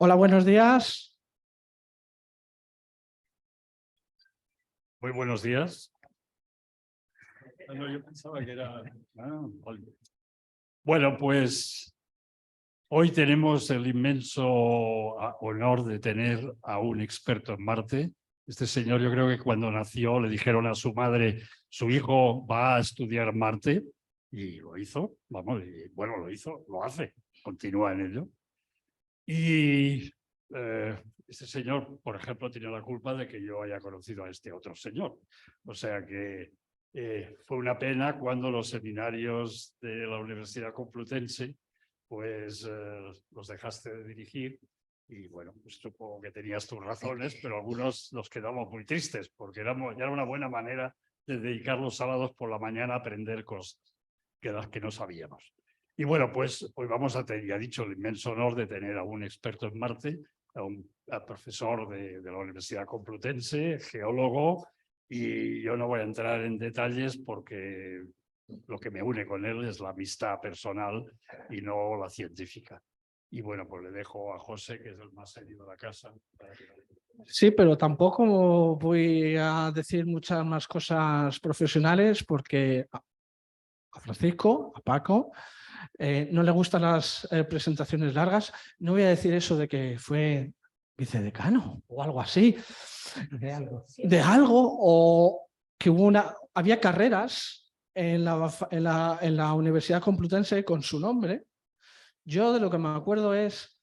Hola, buenos días. Muy buenos días. No, yo pensaba que era... Vale. Bueno, pues hoy tenemos el inmenso honor de tener a un experto en Marte. Este señor, yo creo que cuando nació le dijeron a su madre, su hijo va a estudiar Marte, y lo hizo, vamos, y bueno, lo hizo, lo hace, continúa en ello. Y este señor, por ejemplo, tiene la culpa de que yo haya conocido a este otro señor. O sea que fue una pena cuando los seminarios de la Universidad Complutense, pues los dejaste de dirigir. Y bueno, pues supongo que tenías tus razones, pero algunos nos quedamos muy tristes porque ya era una buena manera de dedicar los sábados por la mañana a aprender cosas que las que no sabíamos. Y bueno, pues hoy vamos a tener, ya he dicho, el inmenso honor de tener a un experto en Marte, a profesor de la Universidad Complutense, geólogo, y yo no voy a entrar en detalles porque lo que me une con él es la amistad personal y no la científica. Y bueno, pues le dejo a José, que es el más serio de la casa. Sí, pero tampoco voy a decir muchas más cosas profesionales porque a Francisco, a Paco, no le gustan las presentaciones largas. No voy a decir eso de que fue vicedecano o algo así. De algo, o que había carreras en la Universidad Complutense con su nombre. Yo de lo que me acuerdo es,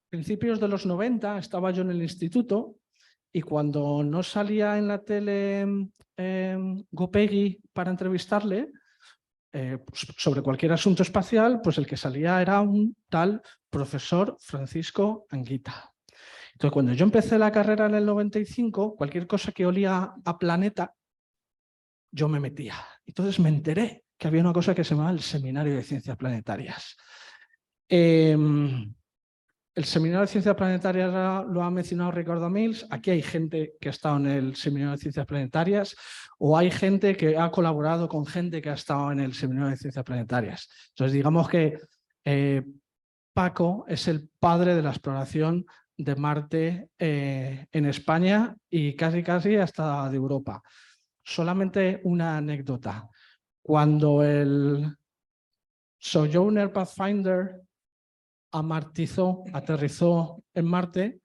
principios de los 90, estaba yo en el instituto y cuando no salía en la tele Gopegui para entrevistarle, pues sobre cualquier asunto espacial, pues el que salía era un tal profesor Francisco Anguita. Entonces, cuando yo empecé la carrera en el 95, cualquier cosa que olía a planeta, yo me metía. Entonces me enteré que había una cosa que se llamaba el Seminario de Ciencias Planetarias. El Seminario de Ciencias Planetarias lo ha mencionado Ricardo Mills. Aquí hay gente que ha estado en el Seminario de Ciencias Planetarias o hay gente que ha colaborado con gente que ha estado en el Seminario de Ciencias Planetarias. Entonces, digamos que Paco es el padre de la exploración de Marte en España y casi hasta de Europa. Solamente una anécdota. Cuando el Sojourner Pathfinder aterrizó en Marte,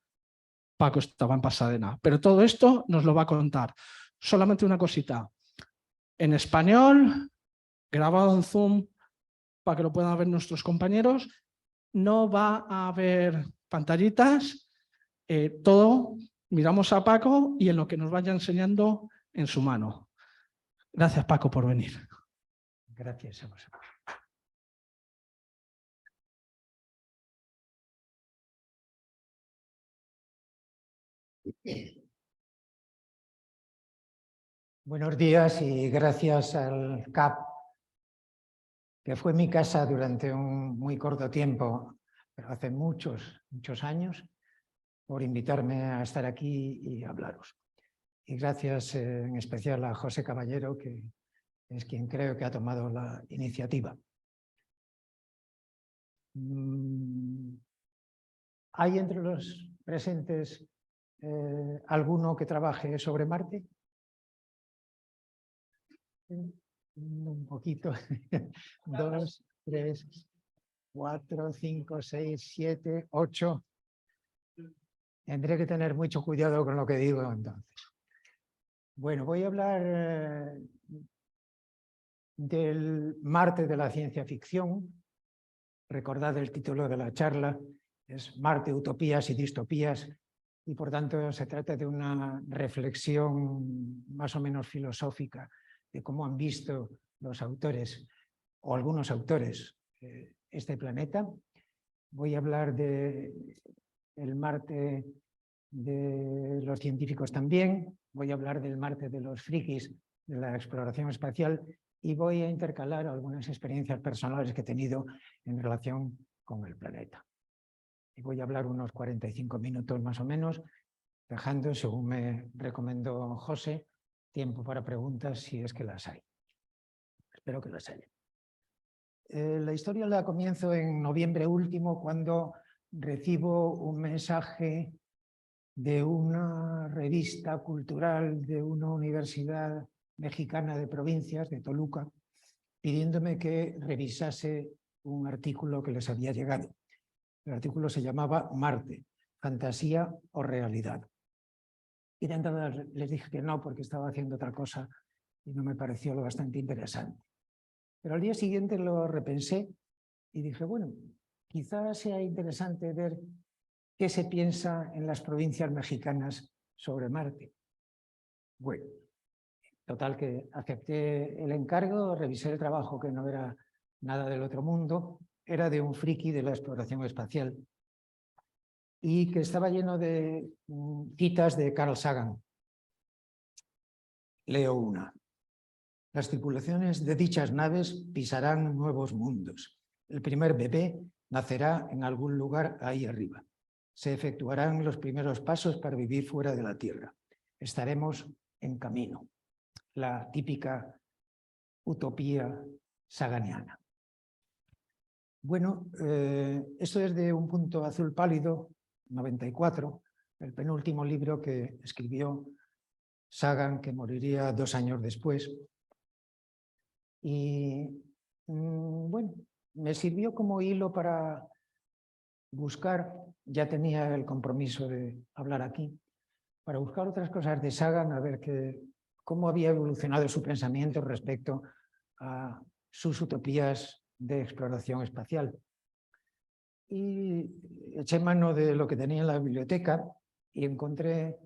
Paco estaba en Pasadena. Pero todo esto nos lo va a contar. Solamente una cosita. En español, grabado en Zoom, para que lo puedan ver nuestros compañeros. No va a haber pantallitas. Todo miramos a Paco y en lo que nos vaya enseñando en su mano. Gracias, Paco, por venir. Gracias a vosotros. Buenos días y gracias al CAP, que fue mi casa durante un muy corto tiempo, pero hace muchos años, por invitarme a estar aquí y hablaros. Y gracias en especial a José Caballero, que es quien creo que ha tomado la iniciativa. ¿Hay entre los presentes alguno que trabaje sobre Marte? Un poquito. 2, 3, 4, 5, 6, 7, 8. Tendré que tener mucho cuidado con lo que digo entonces. Bueno, voy a hablar del Marte de la ciencia ficción. Recordad el título de la charla, es Marte, utopías y distopías, y por tanto se trata de una reflexión más o menos filosófica de cómo han visto los autores, o algunos autores, este planeta. Voy a hablar del Marte de los científicos también, voy a hablar del Marte de los frikis de la exploración espacial y voy a intercalar algunas experiencias personales que he tenido en relación con el planeta. Y voy a hablar unos 45 minutos más o menos, dejando, según me recomendó José, tiempo para preguntas si es que las hay. Espero que las haya. La historia la comienzo en noviembre último, cuando recibo un mensaje de una revista cultural de una universidad mexicana de provincias, de Toluca, pidiéndome que revisase un artículo que les había llegado. El artículo se llamaba Marte, fantasía o realidad. Y de entrada les dije que no, porque estaba haciendo otra cosa y no me pareció lo bastante interesante. Pero al día siguiente lo repensé y dije, bueno, quizás sea interesante ver qué se piensa en las provincias mexicanas sobre Marte. Bueno, total que acepté el encargo, revisé el trabajo, que no era nada del otro mundo, era de un friki de la exploración espacial y que estaba lleno de citas de Carl Sagan. Leo una. Las tripulaciones de dichas naves pisarán nuevos mundos. El primer bebé nacerá en algún lugar ahí arriba. Se efectuarán los primeros pasos para vivir fuera de la Tierra. Estaremos en camino. La típica utopía saganiana. Bueno, esto es de Un punto azul pálido, 94, el penúltimo libro que escribió Sagan, que moriría 2 años después. Y bueno, me sirvió como hilo para buscar, ya tenía el compromiso de hablar aquí, para buscar otras cosas de Sagan, a ver cómo había evolucionado su pensamiento respecto a sus utopías de exploración espacial. Y eché mano de lo que tenía en la biblioteca y encontré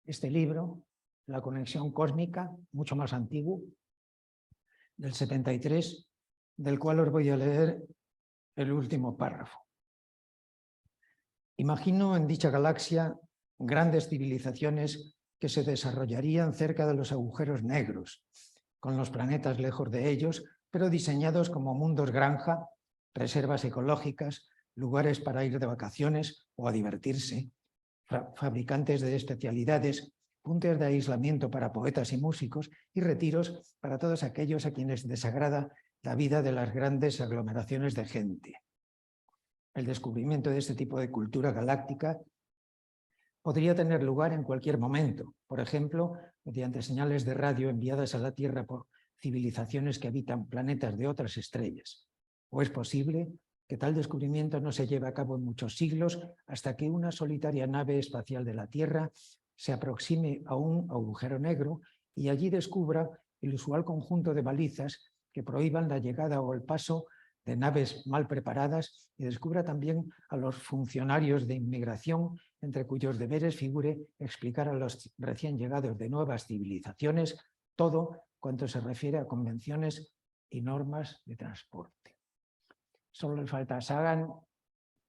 este libro, La conexión cósmica, mucho más antiguo, del 73, del cual os voy a leer el último párrafo. Imagino en dicha galaxia grandes civilizaciones que se desarrollarían cerca de los agujeros negros, con los planetas lejos de ellos, pero diseñados como mundos granja, reservas ecológicas, lugares para ir de vacaciones o a divertirse, fabricantes de especialidades, puntos de aislamiento para poetas y músicos y retiros para todos aquellos a quienes desagrada la vida de las grandes aglomeraciones de gente. El descubrimiento de este tipo de cultura galáctica podría tener lugar en cualquier momento, por ejemplo, mediante señales de radio enviadas a la Tierra por civilizaciones que habitan planetas de otras estrellas. O es posible que tal descubrimiento no se lleve a cabo en muchos siglos hasta que una solitaria nave espacial de la Tierra se aproxime a un agujero negro y allí descubra el usual conjunto de balizas que prohíban la llegada o el paso de naves mal preparadas y descubra también a los funcionarios de inmigración, entre cuyos deberes figure explicar a los recién llegados de nuevas civilizaciones todo cuanto se refiere a convenciones y normas de transporte. Solo le falta a Sagan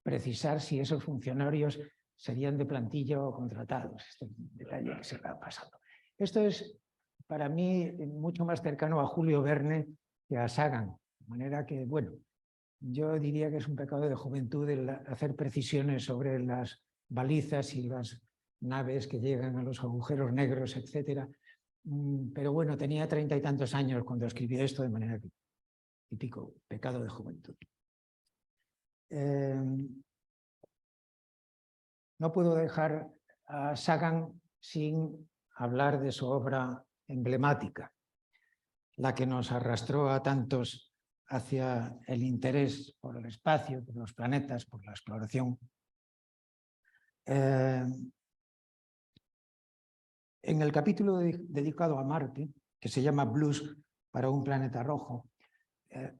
precisar si esos funcionarios serían de plantilla o contratados. Este es un detalle que se va pasando. Esto es, para mí, mucho más cercano a Julio Verne que a Sagan. De manera que, bueno, yo diría que es un pecado de juventud el hacer precisiones sobre las balizas y las naves que llegan a los agujeros negros, etc. Pero bueno, tenía 30 y tantos años cuando escribió esto, de manera que típico pecado de juventud. No puedo dejar a Sagan sin hablar de su obra emblemática, la que nos arrastró a tantos hacia el interés por el espacio, por los planetas, por la exploración. En el capítulo dedicado a Marte, que se llama Blues para un planeta rojo,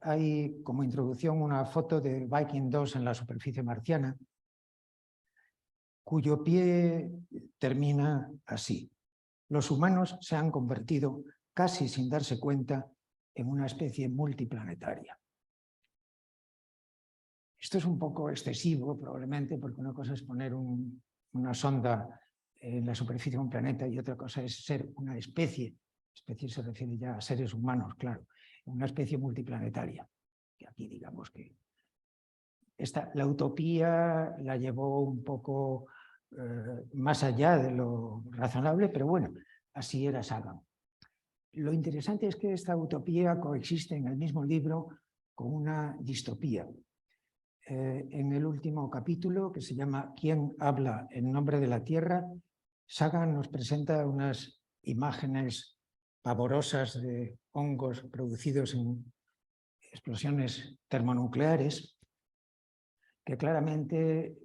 hay como introducción una foto de Viking 2 en la superficie marciana, cuyo pie termina así. Los humanos se han convertido, casi sin darse cuenta, en una especie multiplanetaria. Esto es un poco excesivo, probablemente, porque una cosa es poner una sonda en la superficie de un planeta y otra cosa es ser una especie. Especie se refiere ya a seres humanos, claro. Una especie multiplanetaria. Que aquí digamos que la utopía la llevó un poco más allá de lo razonable, pero bueno, así era Sagan. Lo interesante es que esta utopía coexiste en el mismo libro con una distopía. En el último capítulo, que se llama ¿Quién habla en nombre de la Tierra?, Sagan nos presenta unas imágenes pavorosas de hongos producidos en explosiones termonucleares que claramente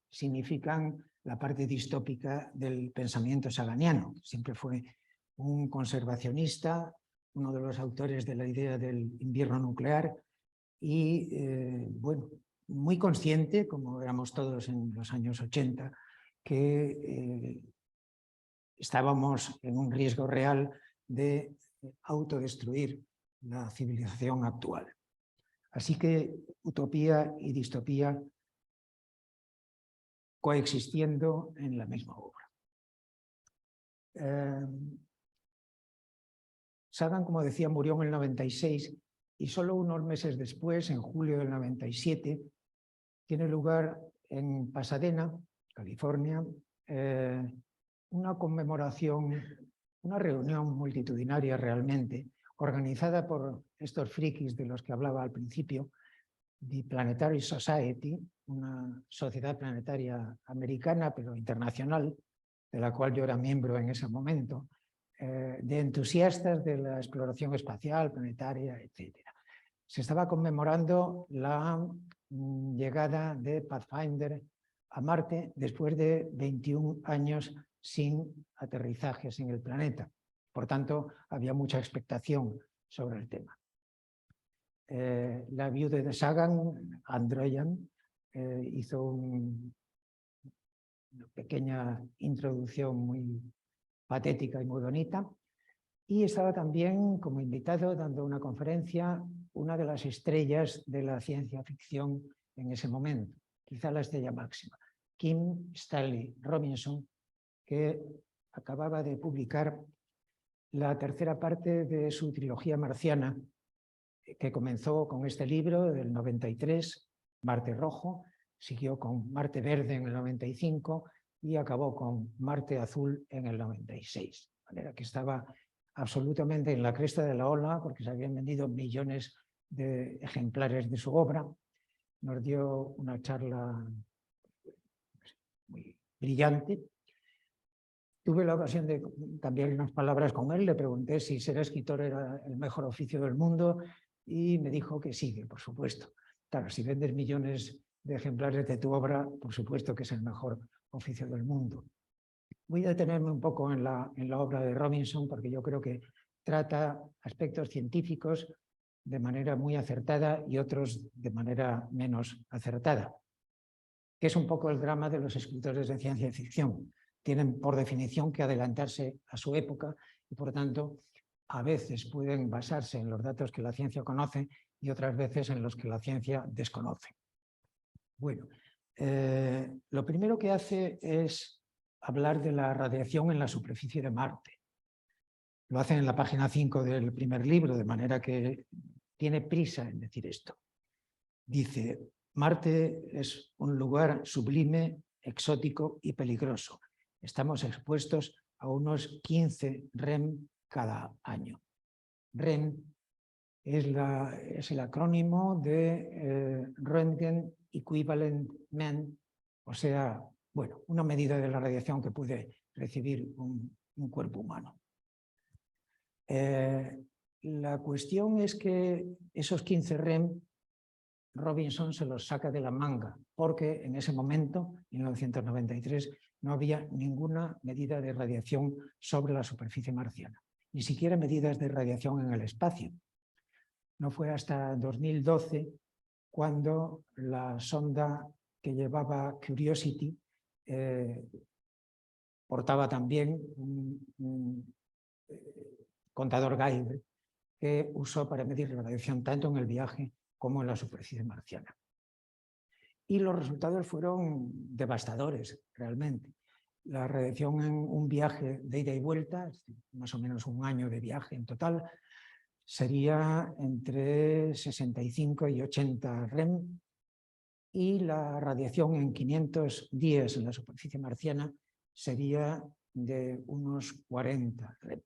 significan la parte distópica del pensamiento saganiano. Siempre fue un conservacionista, uno de los autores de la idea del invierno nuclear y, bueno, muy consciente, como éramos todos en los años 80, que estábamos en un riesgo real de autodestruir la civilización actual. Así que utopía y distopía coexistiendo en la misma obra. Sagan, como decía, murió en el 96 y solo unos meses después, en julio del 97, tiene lugar en Pasadena, California, una conmemoración, una reunión multitudinaria realmente, organizada por estos frikis de los que hablaba al principio, The Planetary Society, una sociedad planetaria americana, pero internacional, de la cual yo era miembro en ese momento, de entusiastas de la exploración espacial, planetaria, etc. Se estaba conmemorando la llegada de Pathfinder a Marte después de 21 años sin aterrizajes en el planeta. Por tanto, había mucha expectación sobre el tema. La viuda de Sagan, Androyan, hizo una pequeña introducción muy patética y muy bonita, y estaba también como invitado dando una conferencia una de las estrellas de la ciencia ficción en ese momento, quizá la estrella máxima, Kim Stanley Robinson, que acababa de publicar la tercera parte de su trilogía marciana, que comenzó con este libro del 93, Marte Rojo, siguió con Marte Verde en el 95 y acabó con Marte Azul en el 96. De manera que estaba absolutamente en la cresta de la ola porque se habían vendido millones de ejemplares de su obra. Nos dio una charla muy brillante. Tuve la ocasión de cambiar unas palabras con él, le pregunté si ser escritor era el mejor oficio del mundo y me dijo que sí, que por supuesto. Claro, si vendes millones de ejemplares de tu obra, por supuesto que es el mejor oficio del mundo. Voy a detenerme un poco en la obra de Robinson porque yo creo que trata aspectos científicos de manera muy acertada y otros de manera menos acertada, que es un poco el drama de los escritores de ciencia ficción. Tienen por definición que adelantarse a su época y por tanto a veces pueden basarse en los datos que la ciencia conoce y otras veces en los que la ciencia desconoce. Bueno, lo primero que hace es hablar de la radiación en la superficie de Marte. Lo hace en la página 5 del primer libro, de manera que tiene prisa en decir esto. Dice: Marte es un lugar sublime, exótico y peligroso. Estamos expuestos a unos 15 REM cada año. REM es el acrónimo de Röntgen Equivalent Man, o sea, bueno, una medida de la radiación que puede recibir un cuerpo humano. La cuestión es que esos 15 REM Robinson se los saca de la manga, porque en ese momento, en 1993, no había ninguna medida de radiación sobre la superficie marciana, ni siquiera medidas de radiación en el espacio. No fue hasta 2012 cuando la sonda que llevaba Curiosity portaba también un contador Geiger que usó para medir la radiación tanto en el viaje como en la superficie marciana. Y los resultados fueron devastadores, realmente. La radiación en un viaje de ida y vuelta, más o menos un año de viaje en total, sería entre 65 y 80 REM, y la radiación en 500 días en la superficie marciana sería de unos 40 REM.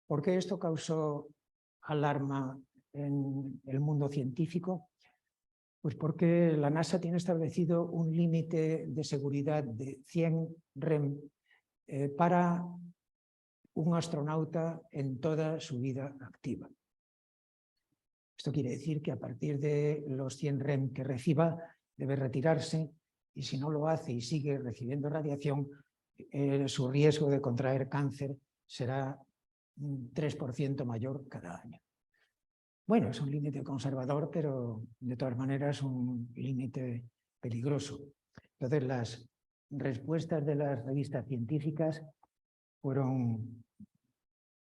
¿Por qué esto causó alarma en el mundo científico? Pues porque la NASA tiene establecido un límite de seguridad de 100 REM para un astronauta en toda su vida activa. Esto quiere decir que a partir de los 100 REM que reciba, debe retirarse, y si no lo hace y sigue recibiendo radiación, su riesgo de contraer cáncer será un 3% mayor cada año. Bueno, es un límite conservador, pero de todas maneras es un límite peligroso. Entonces, las respuestas de las revistas científicas fueron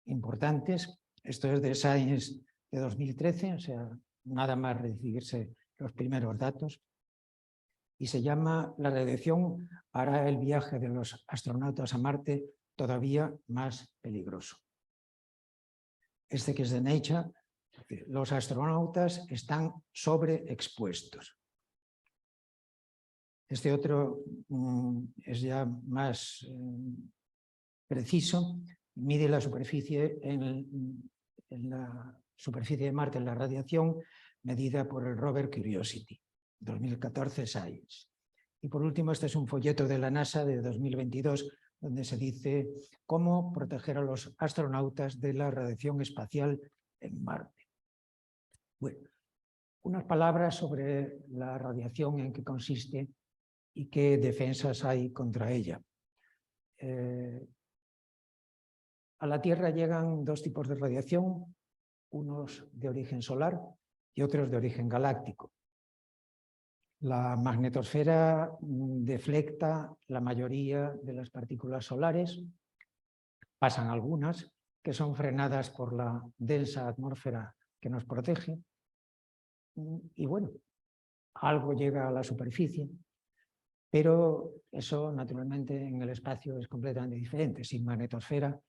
importantes. Esto es de Science de 2013, o sea, nada más recibirse los primeros datos. Y se llama "La radiación hará el viaje de los astronautas a Marte todavía más peligroso". Este, que es de Nature, los astronautas están sobreexpuestos. Este otro es ya más preciso, mide la superficie en la superficie de Marte en la radiación medida por el rover Curiosity, 2014 Science. Y por último, este es un folleto de la NASA de 2022, donde se dice cómo proteger a los astronautas de la radiación espacial en Marte. Bueno, unas palabras sobre la radiación, en qué consiste y qué defensas hay contra ella. A la Tierra llegan dos tipos de radiación, unos de origen solar y otros de origen galáctico. La magnetosfera deflecta la mayoría de las partículas solares, pasan algunas que son frenadas por la densa atmósfera que nos protege, y bueno, algo llega a la superficie, pero eso naturalmente en el espacio es completamente diferente. Sin magnetosfera,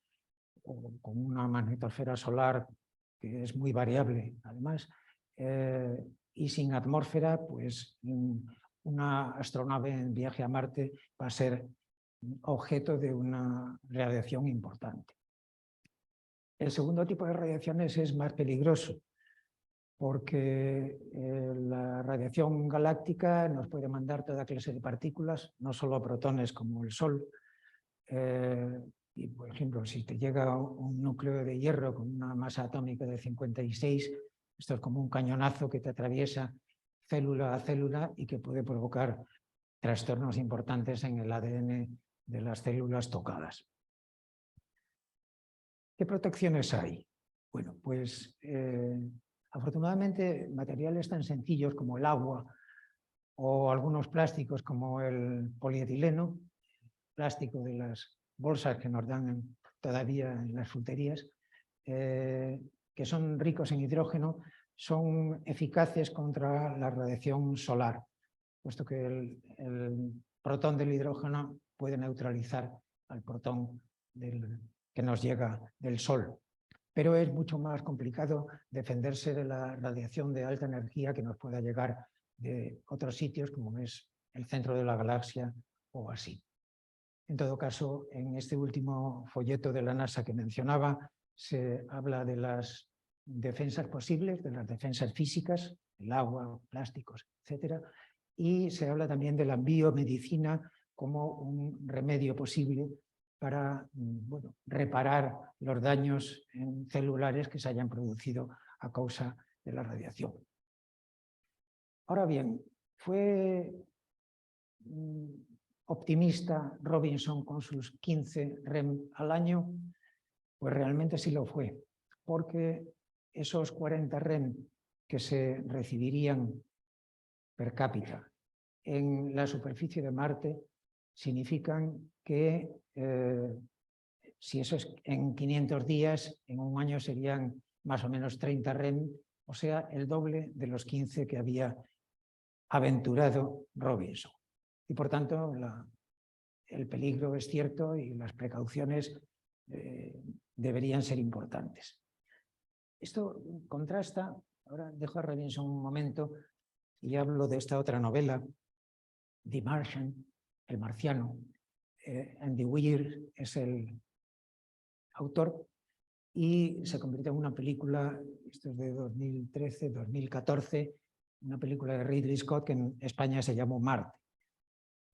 o con una magnetosfera solar que es muy variable además, y sin atmósfera, pues una astronave en viaje a Marte va a ser objeto de una radiación importante. El segundo tipo de radiaciones es más peligroso, porque la radiación galáctica nos puede mandar toda clase de partículas, no solo protones como el Sol. Y, por ejemplo, si te llega un núcleo de hierro con una masa atómica de 56, esto es como un cañonazo que te atraviesa célula a célula y que puede provocar trastornos importantes en el ADN de las células tocadas. ¿Qué protecciones hay? Bueno, pues afortunadamente materiales tan sencillos como el agua o algunos plásticos como el polietileno, plástico de las bolsas que nos dan todavía en las fruterías, que son ricos en hidrógeno, son eficaces contra la radiación solar, puesto que el protón del hidrógeno puede neutralizar al protón que nos llega del Sol. Pero es mucho más complicado defenderse de la radiación de alta energía que nos pueda llegar de otros sitios, como es el centro de la galaxia o así. En todo caso, en este último folleto de la NASA que mencionaba, se habla de las defensas posibles, de las defensas físicas, el agua, plásticos, etc. Y se habla también de la biomedicina como un remedio posible para reparar los daños celulares que se hayan producido a causa de la radiación. Ahora bien, fue optimista Robinson con sus 15 REM al año, pues realmente sí lo fue, porque esos 40 REM que se recibirían per cápita en la superficie de Marte significan que si eso es en 500 días, en un año serían más o menos 30 REM, o sea, el doble de los 15 que había aventurado Robinson. Y por tanto, el peligro es cierto y las precauciones deberían ser importantes. Esto contrasta, ahora dejo a Robinson un momento y hablo de esta otra novela, The Martian, El Marciano. Andy Weir es el autor y se convirtió en una película, esto es de 2013, 2014, una película de Ridley Scott que en España se llamó Marte.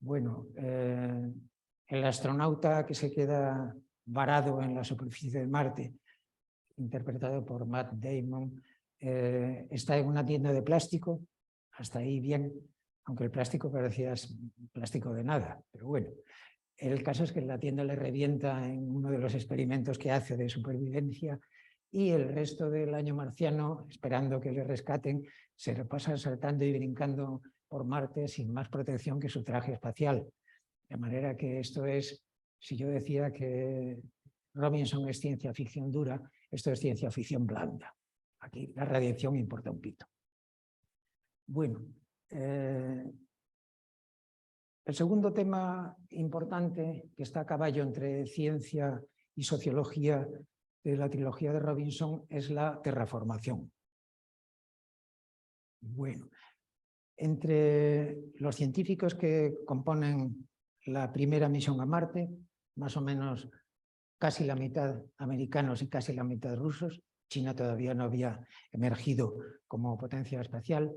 Bueno, el astronauta que se queda varado en la superficie de Marte, interpretado por Matt Damon, está en una tienda de plástico, hasta ahí bien, aunque el plástico parecía plástico de nada, pero bueno. El caso es que la tienda le revienta en uno de los experimentos que hace de supervivencia y el resto del año marciano, esperando que le rescaten, se repasa saltando y brincando por Marte sin más protección que su traje espacial. De manera que esto es, si yo decía que Robinson es ciencia ficción dura, esto es ciencia ficción blanda. Aquí la radiación importa un pito. Bueno, el segundo tema importante que está a caballo entre ciencia y sociología de la trilogía de Robinson es la terraformación. Bueno, entre los científicos que componen la primera misión a Marte, más o menos casi la mitad americanos y casi la mitad rusos, China todavía no había emergido como potencia espacial,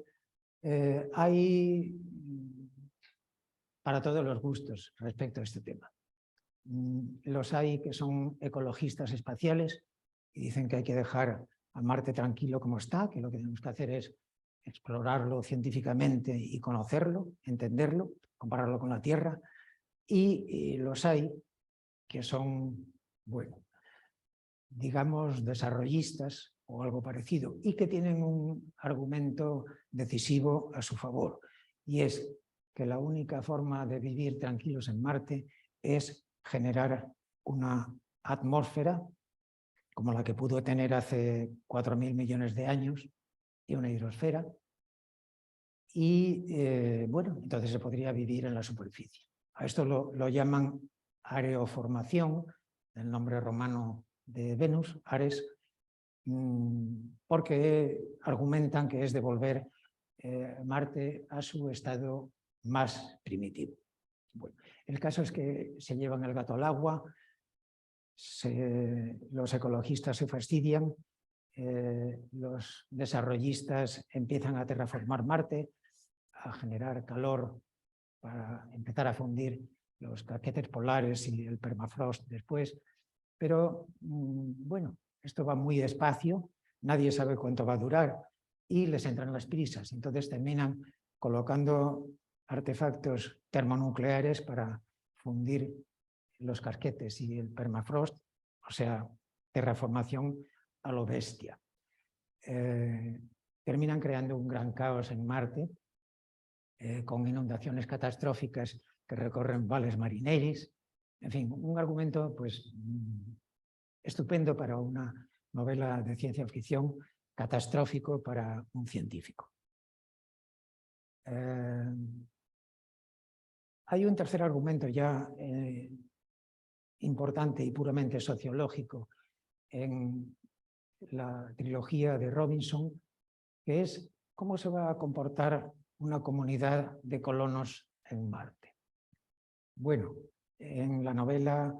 hay para todos los gustos respecto a este tema. Los hay que son ecologistas espaciales y dicen que hay que dejar a Marte tranquilo como está, que lo que tenemos que hacer es explorarlo científicamente y conocerlo, entenderlo, compararlo con la Tierra. Y los hay que son, bueno, digamos, desarrollistas o algo parecido y que tienen un argumento decisivo a su favor. Y es que la única forma de vivir tranquilos en Marte es generar una atmósfera como la que pudo tener hace 4.000 millones de años y una hidrosfera. Y bueno, entonces se podría vivir en la superficie. A esto lo llaman areoformación, el nombre romano de Venus, Ares, porque argumentan que es devolver Marte a su estado más primitivo. Bueno, el caso es que se llevan el gato al agua, los ecologistas se fastidian, los desarrollistas empiezan a terraformar Marte, a generar calor para empezar a fundir los casquetes polares y el permafrost después. Pero bueno, esto va muy despacio, nadie sabe cuánto va a durar y les entran las prisas. Entonces terminan colocando artefactos termonucleares para fundir los casquetes y el permafrost, o sea, terraformación a lo bestia. Terminan creando un gran caos en Marte, con inundaciones catastróficas que recorren valles marineris. En fin, un argumento pues estupendo para una novela de ciencia ficción, catastrófico para un científico. Hay un tercer argumento ya importante y puramente sociológico en la trilogía de Robinson, que es cómo se va a comportar una comunidad de colonos en Marte. Bueno, en la novela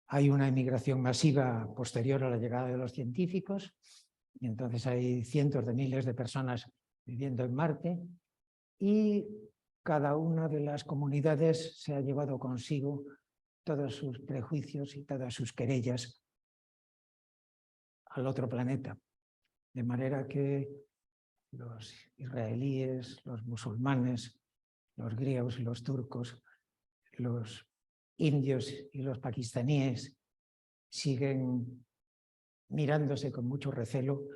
hay una emigración masiva posterior a la llegada de los científicos y entonces hay cientos de miles de personas viviendo en Marte y cada una de las comunidades se ha llevado consigo todos sus prejuicios y todas sus querellas al otro planeta. De manera que los israelíes, los musulmanes, los griegos y los turcos, los indios y los pakistaníes siguen mirándose con mucho recelo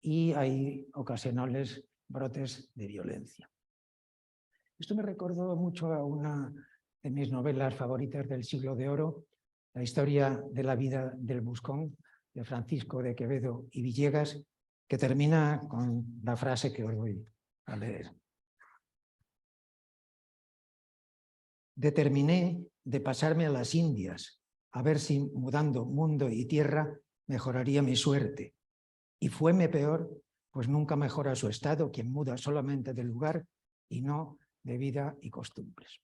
y hay ocasionales brotes de violencia. Esto me recordó mucho a una de mis novelas favoritas del Siglo de Oro, la historia de la vida del Buscón, de Francisco de Quevedo y Villegas, que termina con la frase que os voy a leer. Determiné de pasarme a las Indias, a ver si mudando mundo y tierra mejoraría mi suerte. Y fueme peor, pues nunca mejora su estado quien muda solamente de lugar y no de vida y costumbres.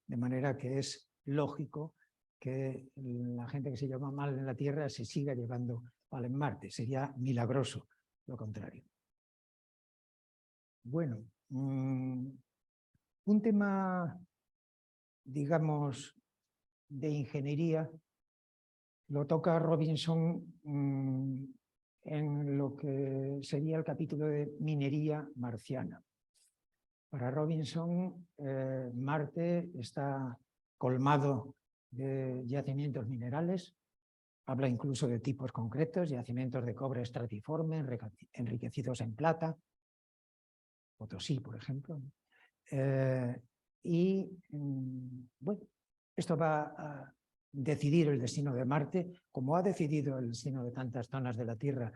De manera que es lógico que la gente que se lleva mal en la Tierra se siga llevando mal en Marte. Sería milagroso lo contrario. Bueno, un tema, digamos, de ingeniería lo toca Robinson en lo que sería el capítulo de minería marciana. Para Robinson, Marte está colmado de yacimientos minerales, habla incluso de tipos concretos, yacimientos de cobre estratiforme, enriquecidos en plata, Potosí, por ejemplo. Bueno, esto va a decidir el destino de Marte, como ha decidido el destino de tantas zonas de la Tierra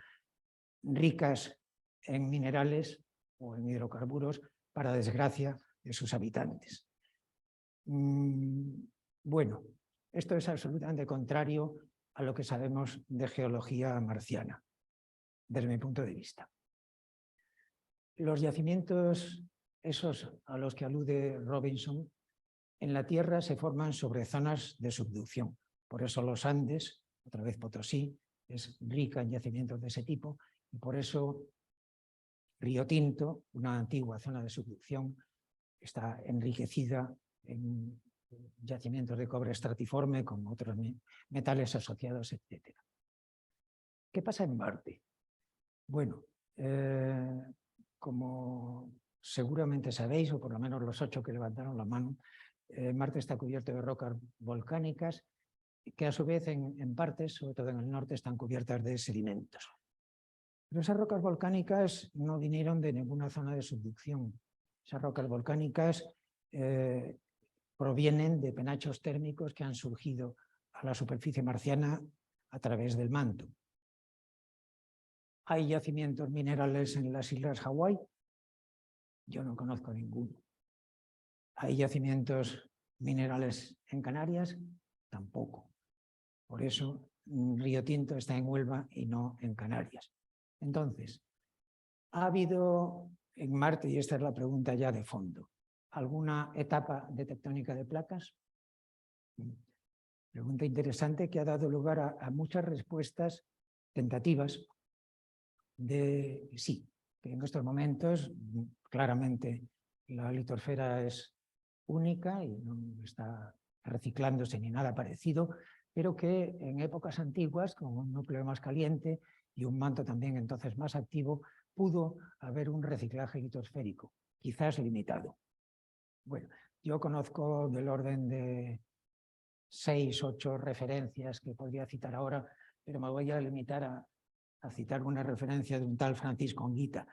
ricas en minerales o en hidrocarburos, para desgracia de sus habitantes. Bueno, esto es absolutamente contrario a lo que sabemos de geología marciana, desde mi punto de vista. Los yacimientos, esos a los que alude Robinson, en la Tierra se forman sobre zonas de subducción. Por eso los Andes, otra vez Potosí, es rica en yacimientos de ese tipo, y por eso Río Tinto, una antigua zona de subducción, está enriquecida en yacimientos de cobre estratiforme con otros metales asociados, etc. ¿Qué pasa en Marte? Bueno, como seguramente sabéis, o por lo menos los 8 que levantaron la mano, Marte está cubierto de rocas volcánicas que a su vez en partes, sobre todo en el norte, están cubiertas de sedimentos. Pero esas rocas volcánicas no vinieron de ninguna zona de subducción. Esas rocas volcánicas provienen de penachos térmicos que han surgido a la superficie marciana a través del manto. ¿Hay yacimientos minerales en las islas Hawái? Yo no conozco ninguno. ¿Hay yacimientos minerales en Canarias? Tampoco. Por eso Río Tinto está en Huelva y no en Canarias. Entonces, ¿ha habido en Marte, y esta es la pregunta ya de fondo, alguna etapa de tectónica de placas? Pregunta interesante que ha dado lugar a muchas respuestas tentativas de sí, que en estos momentos claramente la litosfera es única y no está reciclándose ni nada parecido, pero que en épocas antiguas, con un núcleo más caliente y un manto también entonces más activo, pudo haber un reciclaje litosférico, quizás limitado. Bueno, yo conozco del orden de 6, 8 referencias que podría citar ahora, pero me voy a limitar a citar una referencia de un tal Francisco Onguita.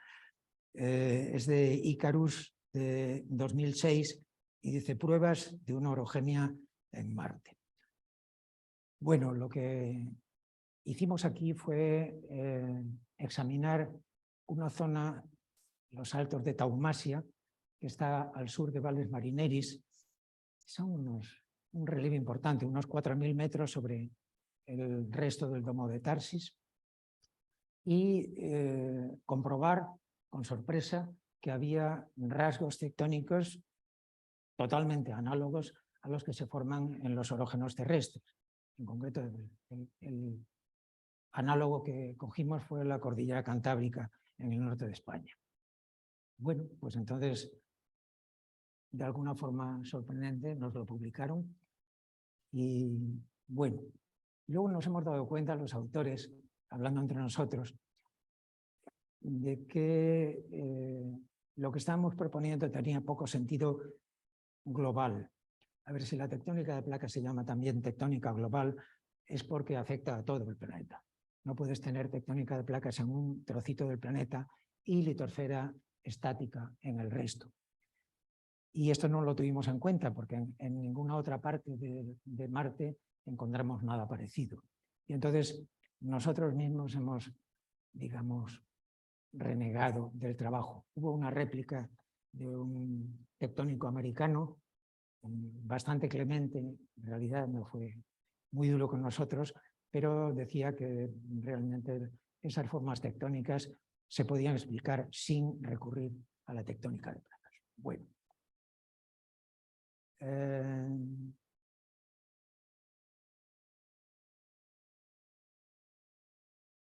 Es de Icarus de 2006 y dice pruebas de una orogenia en Marte. Bueno, lo que hicimos aquí fue examinar una zona, los Altos de Taumasia, que está al sur de Valles Marineris. Son un relieve importante, unos 4.000 metros sobre el resto del domo de Tarsis, y comprobar con sorpresa que había rasgos tectónicos totalmente análogos a los que se forman en los orógenos terrestres. En concreto, el análogo que cogimos fue la cordillera Cantábrica en el norte de España. Bueno, pues entonces, de alguna forma sorprendente, nos lo publicaron y bueno, luego nos hemos dado cuenta los autores, hablando entre nosotros, de que lo que estábamos proponiendo tenía poco sentido global. A ver, si la tectónica de placas se llama también tectónica global, es porque afecta a todo el planeta. No puedes tener tectónica de placas en un trocito del planeta y litosfera estática en el resto. Y esto no lo tuvimos en cuenta porque en ninguna otra parte de Marte encontramos nada parecido. Y entonces nosotros mismos hemos, digamos, renegado del trabajo. Hubo una réplica de un tectónico americano bastante clemente, en realidad no fue muy duro con nosotros, pero decía que realmente esas formas tectónicas se podían explicar sin recurrir a la tectónica de placas. Bueno.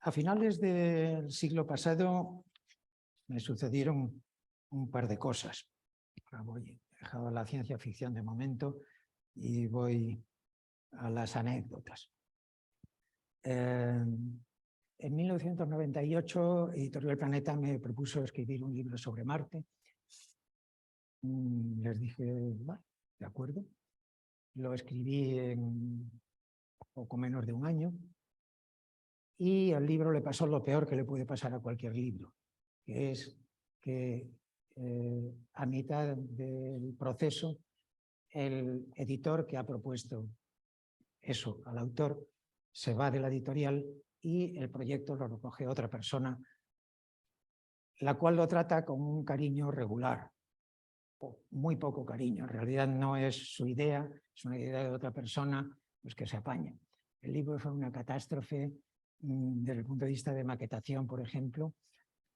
A finales del siglo pasado me sucedieron un par de cosas. Ahora he dejado la ciencia ficción de momento y voy a las anécdotas. En 1998, Editorial Planeta me propuso escribir un libro sobre Marte. Les dije, vale, de acuerdo. Lo escribí en poco menos de un año y al libro le pasó lo peor que le puede pasar a cualquier libro, que es que a mitad del proceso el editor que ha propuesto eso al autor se va de la editorial y el proyecto lo recoge otra persona, la cual lo trata con un cariño regular, muy poco cariño. En realidad no es su idea, es una idea de otra persona, pues que se apaña. El libro fue una catástrofe desde el punto de vista de maquetación, por ejemplo,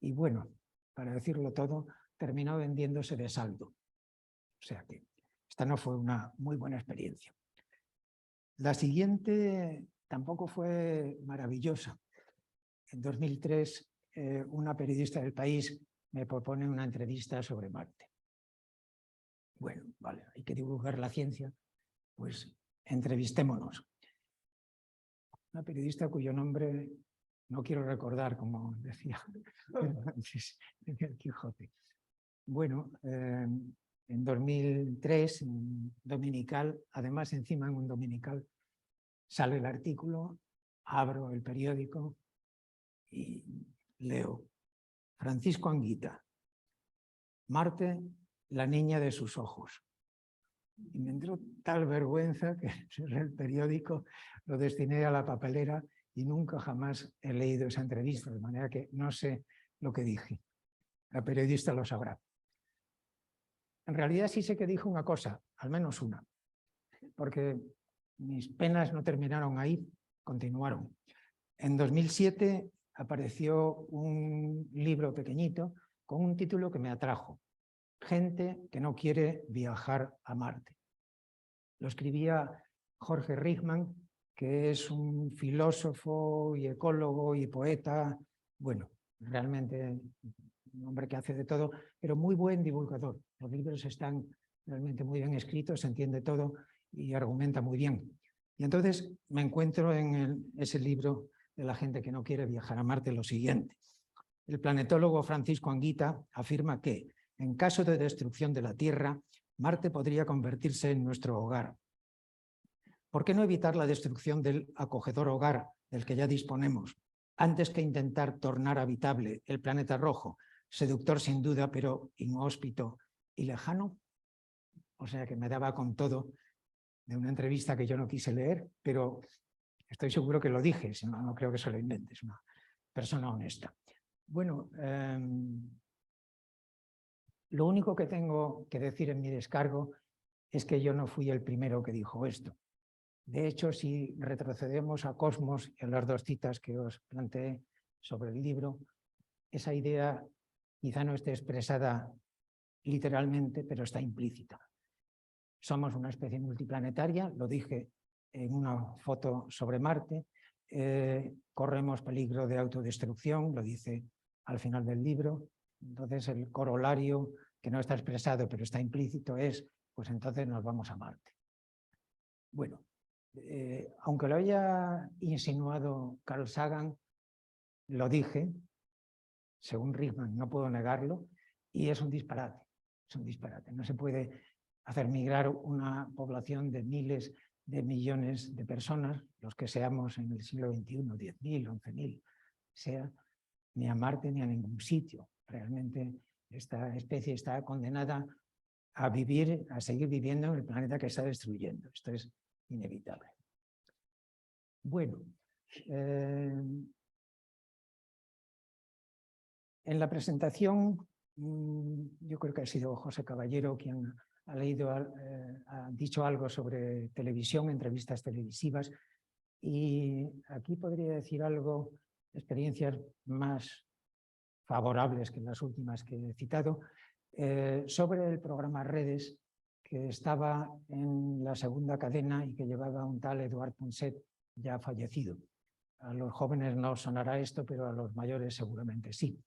y bueno, para decirlo todo, terminó vendiéndose de saldo. O sea que esta no fue una muy buena experiencia. La siguiente tampoco fue maravillosa. En 2003, una periodista del País me propone una entrevista sobre Marte. Bueno, vale, hay que divulgar la ciencia, pues entrevistémonos. Una periodista cuyo nombre no quiero recordar, como decía antes el Quijote. Bueno, en 2003, en Dominical, además encima en un Dominical, sale el artículo, abro el periódico y leo: Francisco Anguita, Marte, la niña de sus ojos. Y me entró tal vergüenza que cerré el periódico, lo destiné a la papelera y nunca jamás he leído esa entrevista, de manera que no sé lo que dije. La periodista lo sabrá. En realidad sí sé que dijo una cosa, al menos una, porque mis penas no terminaron ahí, continuaron. En 2007 apareció un libro pequeñito con un título que me atrajo: Gente que no quiere viajar a Marte. Lo escribía Jorge Rickman, que es un filósofo y ecólogo y poeta, bueno, realmente un hombre que hace de todo, pero muy buen divulgador. Los libros están realmente muy bien escritos, se entiende todo y argumenta muy bien. Y entonces me encuentro en ese libro de la gente que no quiere viajar a Marte lo siguiente. El planetólogo Francisco Anguita afirma que, en caso de destrucción de la Tierra, Marte podría convertirse en nuestro hogar. ¿Por qué no evitar la destrucción del acogedor hogar del que ya disponemos, antes que intentar tornar habitable el planeta rojo, seductor sin duda, pero inhóspito y lejano? O sea que me daba con todo de una entrevista que yo no quise leer, pero estoy seguro que lo dije, si no, no creo que se lo invente, es una persona honesta. Bueno, lo único que tengo que decir en mi descargo es que yo no fui el primero que dijo esto. De hecho, si retrocedemos a Cosmos y a las dos citas que os planteé sobre el libro, esa idea quizá no esté expresada literalmente, pero está implícita. Somos una especie multiplanetaria, lo dije en una foto sobre Marte, corremos peligro de autodestrucción, lo dice al final del libro. Entonces el corolario, que no está expresado pero está implícito, es, pues entonces nos vamos a Marte. Bueno, aunque lo haya insinuado Carl Sagan, lo dije, según Rickman, no puedo negarlo, y es un disparate, es un disparate. No se puede hacer migrar una población de miles de millones de personas, los que seamos en el siglo XXI, 10.000, 11.000, sea, ni a Marte ni a ningún sitio. Realmente esta especie está condenada a vivir, a seguir viviendo en el planeta que está destruyendo. Esto es inevitable. Bueno, en la presentación, yo creo que ha sido José Caballero quien ha leído, ha dicho algo sobre televisión, entrevistas televisivas, y aquí podría decir algo, experiencias más favorables que las últimas que he citado, sobre el programa Redes, que estaba en la segunda cadena y que llevaba un tal Eduard Punset, ya fallecido. A los jóvenes no sonará esto, pero a los mayores seguramente sí.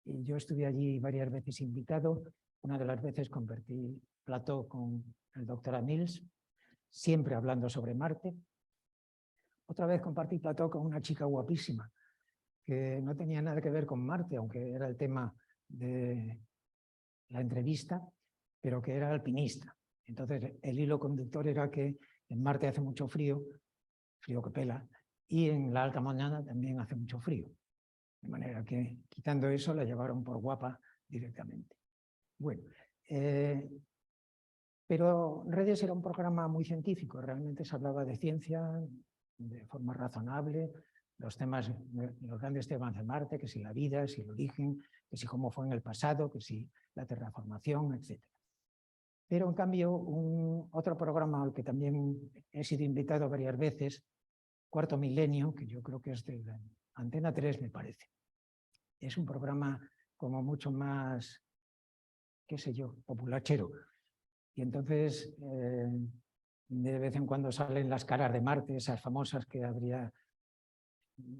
Y yo estuve allí varias veces invitado. Una de las veces compartí plató con el doctor Amils, siempre hablando sobre Marte. Otra vez compartí plató con una chica guapísima, que no tenía nada que ver con Marte, aunque era el tema de la entrevista, pero que era alpinista. Entonces, el hilo conductor era que en Marte hace mucho frío, frío que pela, y en la alta montaña también hace mucho frío. De manera que, quitando eso, la llevaron por guapa directamente. Bueno, pero Redes era un programa muy científico, realmente se hablaba de ciencia de forma razonable, los grandes temas de Marte, que si la vida, si el origen, que si cómo fue en el pasado, que si la terraformación, etc. Pero en cambio, otro programa al que también he sido invitado varias veces, Cuarto Milenio, que yo creo que es de la Antena 3, me parece. Es un programa como mucho más, qué sé yo, populachero. Y entonces, de vez en cuando salen las caras de Marte, esas famosas que habría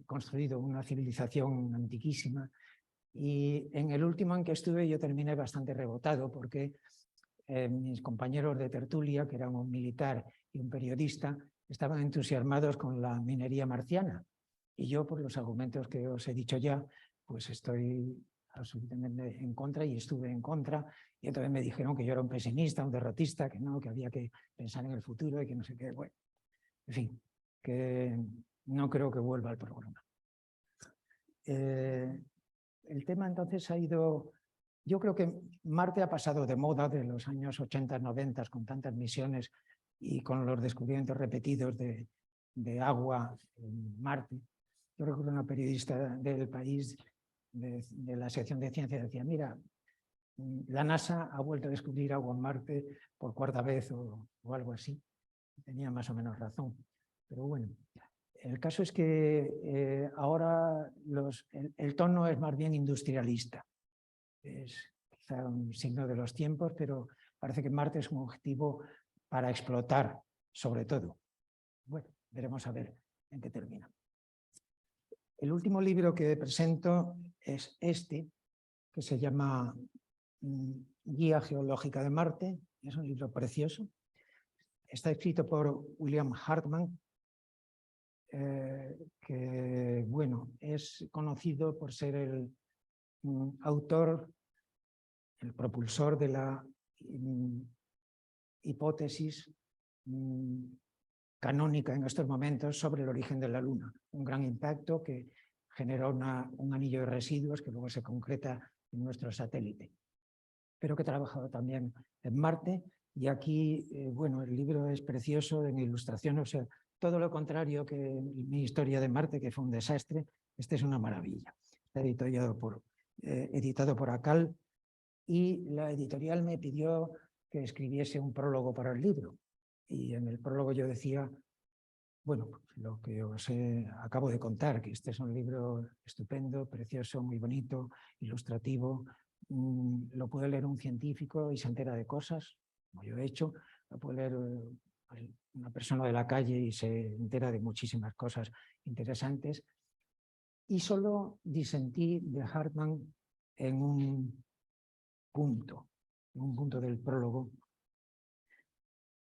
construido una civilización antiquísima. Y en el último en que estuve yo terminé bastante rebotado porque mis compañeros de tertulia, que eran un militar y un periodista, estaban entusiasmados con la minería marciana. Y yo, por los argumentos que os he dicho ya, pues estoy absolutamente en contra y estuve en contra. Y entonces me dijeron que yo era un pesimista, un derrotista, que no, que había que pensar en el futuro y que no sé qué. Bueno, en fin, que no creo que vuelva al programa. El tema entonces ha ido... Yo creo que Marte ha pasado de moda de los años 80, 90 con tantas misiones y con los descubrimientos repetidos de agua en Marte. Yo recuerdo una periodista del País, de la sección de ciencia, decía, mira, la NASA ha vuelto a descubrir agua en Marte por cuarta vez o algo así. Tenía más o menos razón. Pero bueno, el caso es que ahora el tono es más bien industrialista. Es quizá un signo de los tiempos, pero parece que Marte es un objetivo para explotar, sobre todo. Bueno, veremos a ver en qué termina. El último libro que presento es este, que se llama Guía Geológica de Marte. Es un libro precioso. Está escrito por William Hartmann, que bueno, es conocido por ser el autor, el propulsor de la hipótesis canónica en estos momentos sobre el origen de la Luna. Un gran impacto que generó un anillo de residuos que luego se concreta en nuestro satélite. Pero que ha trabajado también en Marte. Y aquí, bueno, el libro es precioso en ilustración, o sea, todo lo contrario que mi historia de Marte, que fue un desastre, este es una maravilla. Está editado por ACAL y la editorial me pidió que escribiese un prólogo para el libro. Y en el prólogo yo decía, bueno, lo que os acabo de contar, que este es un libro estupendo, precioso, muy bonito, ilustrativo. Lo puede leer un científico y se entera de cosas, como yo he hecho. Lo puede leer una persona de la calle y se entera de muchísimas cosas interesantes. Y solo disentí de Hartmann en un punto del prólogo.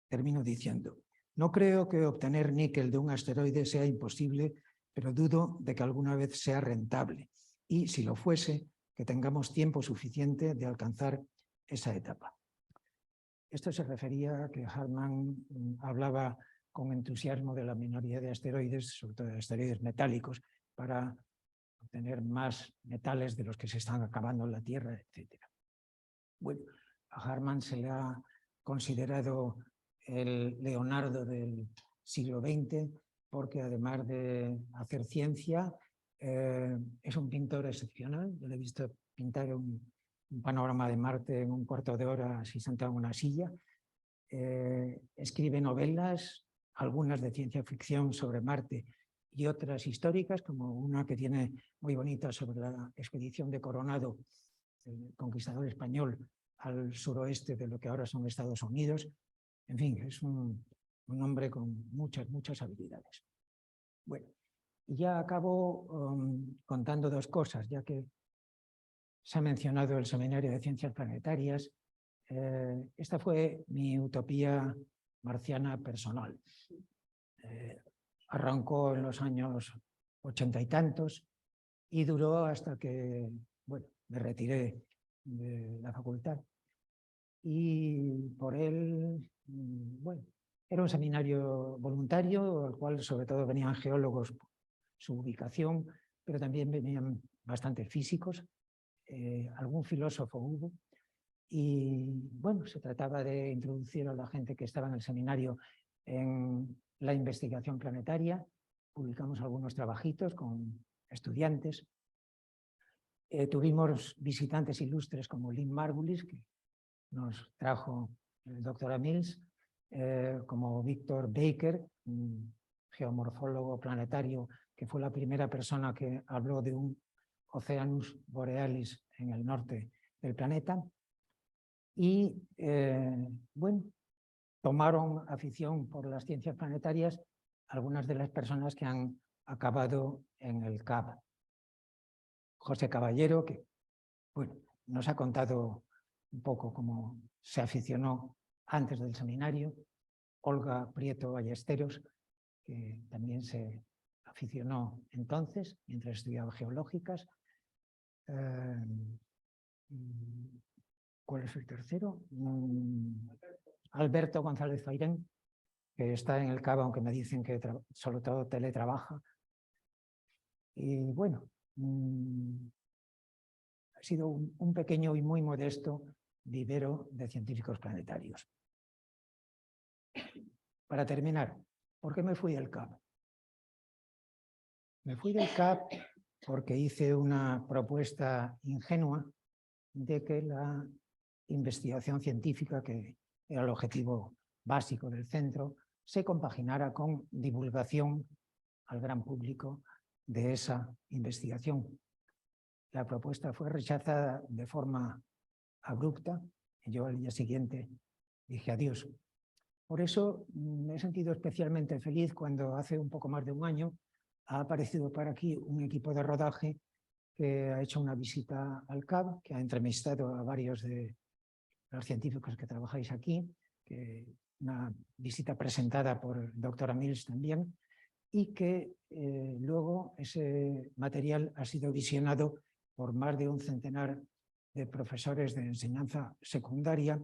Termino diciendo, no creo que obtener níquel de un asteroide sea imposible, pero dudo de que alguna vez sea rentable. Y si lo fuese, que tengamos tiempo suficiente de alcanzar esa etapa. Esto se refería a que Hartmann hablaba con entusiasmo de la minería de asteroides, sobre todo de asteroides metálicos, para obtener más metales de los que se están acabando en la Tierra, etc. Bueno, a Hartmann se le ha considerado el Leonardo del siglo XX, porque además de hacer ciencia, es un pintor excepcional. Yo le he visto pintar un panorama de Marte en un cuarto de hora así sentado en una silla. Escribe novelas, algunas de ciencia ficción sobre Marte y otras históricas, como una que tiene muy bonita sobre la expedición de Coronado, el conquistador español, al suroeste de lo que ahora son Estados Unidos. En fin, es un hombre con muchas habilidades. Bueno, y ya acabo contando dos cosas, ya que se ha mencionado el Seminario de Ciencias Planetarias. Esta fue mi utopía marciana personal. Arrancó en los años 80 y tantos y duró hasta que, bueno, me retiré de la facultad. Y por él, bueno, era un seminario voluntario al cual sobre todo venían geólogos por su ubicación, pero también venían bastantes físicos, algún filósofo hubo. Y bueno, se trataba de introducir a la gente que estaba en el seminario en la investigación planetaria. Publicamos algunos trabajitos con estudiantes. Tuvimos visitantes ilustres como Lynn Margulis, que nos trajo el doctor Mills, como Victor Baker, un geomorfólogo planetario, que fue la primera persona que habló de un Oceanus Borealis en el norte del planeta. Y bueno, tomaron afición por las ciencias planetarias algunas de las personas que han acabado en el CAB. José Caballero, que bueno, nos ha contado un poco cómo se aficionó antes del seminario. Olga Prieto Ballesteros, que también se aficionó entonces, mientras estudiaba geológicas. ¿Cuál es el tercero? Alberto González Fairén, que está en el CAB, aunque me dicen que sobre todo teletrabaja. Y bueno, ha sido un pequeño y muy modesto vivero de científicos planetarios. Para terminar, ¿por qué me fui del CAB? Me fui del CAB porque hice una propuesta ingenua de que la investigación científica, que era el objetivo básico del centro, se compaginara con divulgación al gran público de esa investigación. La propuesta fue rechazada de forma abrupta y yo al día siguiente dije adiós. Por eso me he sentido especialmente feliz cuando hace un poco más de un año ha aparecido por aquí un equipo de rodaje que ha hecho una visita al CAB, que ha entrevistado a varios de los científicos que trabajáis aquí, una visita presentada por el doctor Mills también, y que luego ese material ha sido visionado por más de un centenar de profesores de enseñanza secundaria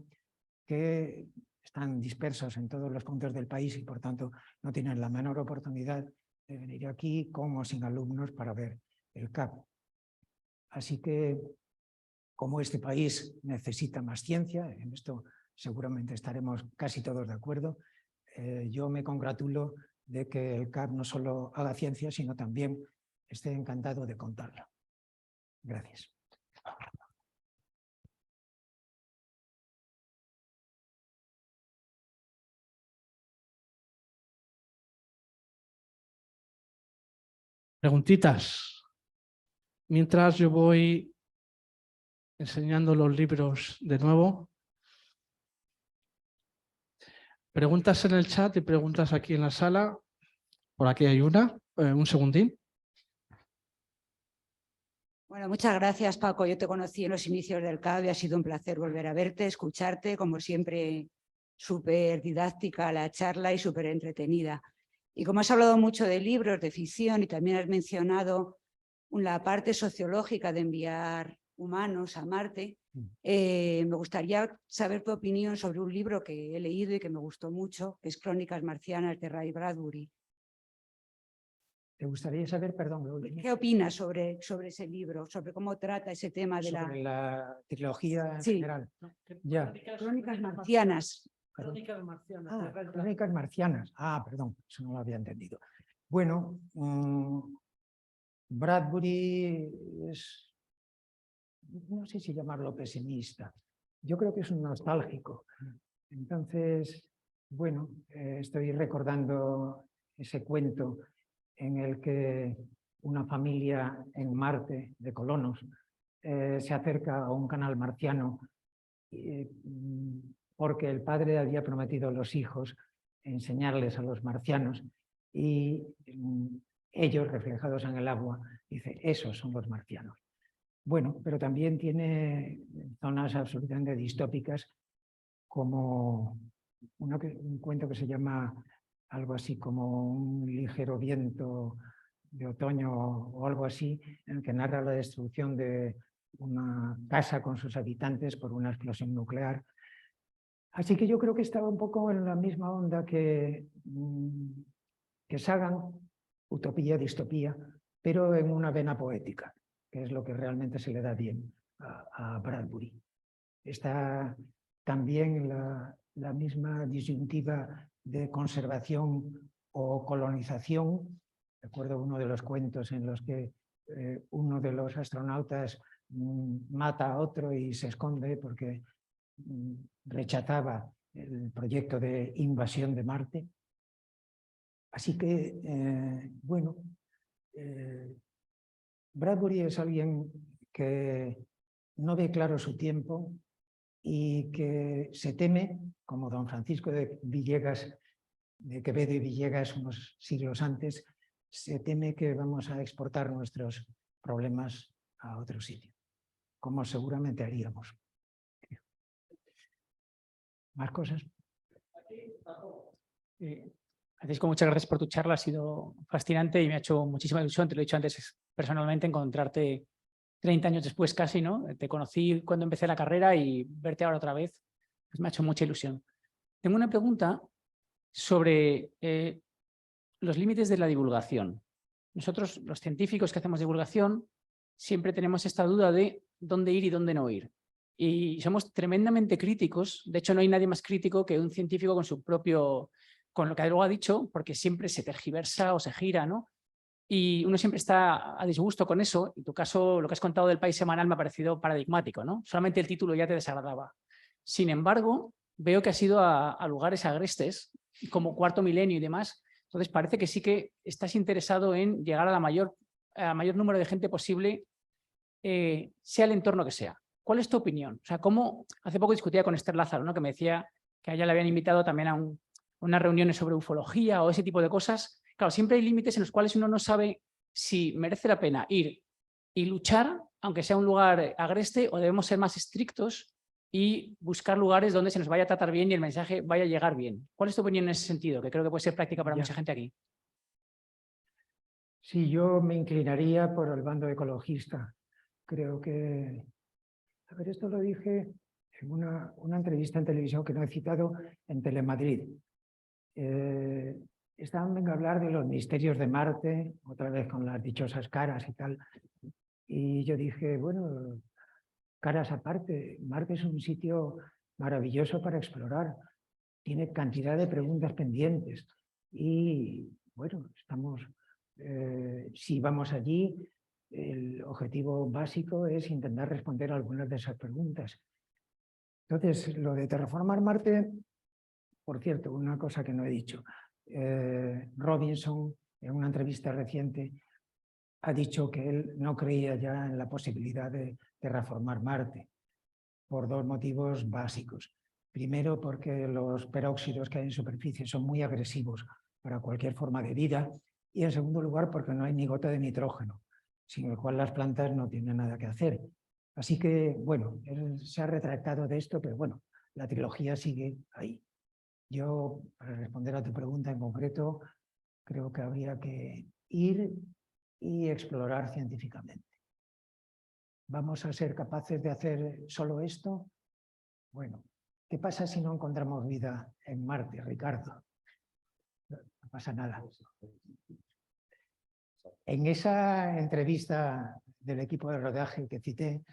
que están dispersos en todos los puntos del país y por tanto no tienen la menor oportunidad de venir aquí con o sin alumnos para ver el CAB. Así que, como este país necesita más ciencia, en esto seguramente estaremos casi todos de acuerdo, yo me congratulo de que el CAB no solo haga ciencia, sino también esté encantado de contarla. Gracias. Preguntitas. Mientras yo voy enseñando los libros de nuevo. Preguntas en el chat y preguntas aquí en la sala. Por aquí hay una. Un segundín. Bueno, muchas gracias, Paco. Yo te conocí en los inicios del CAB y ha sido un placer volver a verte, escucharte, como siempre, súper didáctica la charla y súper entretenida. Y como has hablado mucho de libros, de ficción y también has mencionado la parte sociológica de enviar humanos a Marte, me gustaría saber tu opinión sobre un libro que he leído y que me gustó mucho, que es Crónicas Marcianas de Ray Bradbury. ¿Te gustaría saber, perdón? ¿Qué opinas sobre ese libro, sobre cómo trata ese tema de la trilogía en general? Ya. Crónicas Marcianas. Crónicas Marcianas. Crónicas Marcianas. Perdón, eso no lo había entendido. Bueno, Bradbury es, no sé si llamarlo pesimista. Yo creo que es un nostálgico. Entonces, bueno, estoy recordando ese cuento en el que una familia en Marte de colonos se acerca a un canal marciano porque el padre había prometido a los hijos enseñarles a los marcianos y ellos, reflejados en el agua, dicen, esos son los marcianos. Bueno, pero también tiene zonas absolutamente distópicas, como un cuento que se llama algo así como Un ligero viento de otoño o algo así, en el que narra la destrucción de una casa con sus habitantes por una explosión nuclear. Así que yo creo que estaba un poco en la misma onda que Sagan, utopía, distopía, pero en una vena poética, que es lo que realmente se le da bien a Bradbury. Está también la misma disyuntiva de conservación o colonización. Recuerdo uno de los cuentos en los que uno de los astronautas mata a otro y se esconde porque rechazaba el proyecto de invasión de Marte. Así que, bueno, Bradbury es alguien que no ve claro su tiempo y que se teme, como don Francisco de Villegas, de Quevedo y Villegas unos siglos antes, se teme que vamos a exportar nuestros problemas a otro sitio, como seguramente haríamos. ¿Más cosas? Francisco, muchas gracias por tu charla, ha sido fascinante y me ha hecho muchísima ilusión, te lo he dicho antes personalmente, encontrarte 30 años después casi, ¿no? Te conocí cuando empecé la carrera y verte ahora otra vez, pues me ha hecho mucha ilusión. Tengo una pregunta sobre los límites de la divulgación. Nosotros, los científicos que hacemos divulgación, siempre tenemos esta duda de dónde ir y dónde no ir. Y somos tremendamente críticos, de hecho no hay nadie más crítico que un científico con su propio, con lo que luego ha dicho, porque siempre se tergiversa o se gira, ¿no? Y uno siempre está a disgusto con eso. En tu caso, lo que has contado del País Semanal me ha parecido paradigmático, ¿no? Solamente el título ya te desagradaba. Sin embargo, veo que has ido a lugares agrestes, como Cuarto Milenio y demás. Entonces parece que sí que estás interesado en llegar a mayor número de gente posible, sea el entorno que sea. ¿Cuál es tu opinión? O sea, ¿cómo? Hace poco discutía con Esther Lázaro, ¿no? Que me decía que a ella le habían invitado también a unas reuniones sobre ufología o ese tipo de cosas. Claro, siempre hay límites en los cuales uno no sabe si merece la pena ir y luchar, aunque sea un lugar agreste, o debemos ser más estrictos y buscar lugares donde se nos vaya a tratar bien y el mensaje vaya a llegar bien. ¿Cuál es tu opinión en ese sentido? Que creo que puede ser práctica para mucha gente aquí. Sí, yo me inclinaría por el bando ecologista. Creo que... A ver, esto lo dije en una entrevista en televisión que no he citado en Telemadrid. Estaban a hablar de los misterios de Marte, otra vez con las dichosas caras y tal. Y yo dije, bueno, caras aparte, Marte es un sitio maravilloso para explorar. Tiene cantidad de preguntas pendientes. Y bueno, si vamos allí, el objetivo básico es intentar responder a algunas de esas preguntas. Entonces, lo de terraformar Marte, por cierto, una cosa que no he dicho. Robinson, en una entrevista reciente, ha dicho que él no creía ya en la posibilidad de terraformar Marte, por dos motivos básicos. Primero, porque los peróxidos que hay en superficie son muy agresivos para cualquier forma de vida. Y en segundo lugar, porque no hay ni gota de nitrógeno, sin el cual las plantas no tienen nada que hacer. Así que, bueno, él se ha retractado de esto, pero bueno, la trilogía sigue ahí. Yo, para responder a tu pregunta en concreto, creo que habría que ir y explorar científicamente. ¿Vamos a ser capaces de hacer solo esto? Bueno, ¿qué pasa si no encontramos vida en Marte, Ricardo? No pasa nada. En esa entrevista del equipo de rodaje que cité,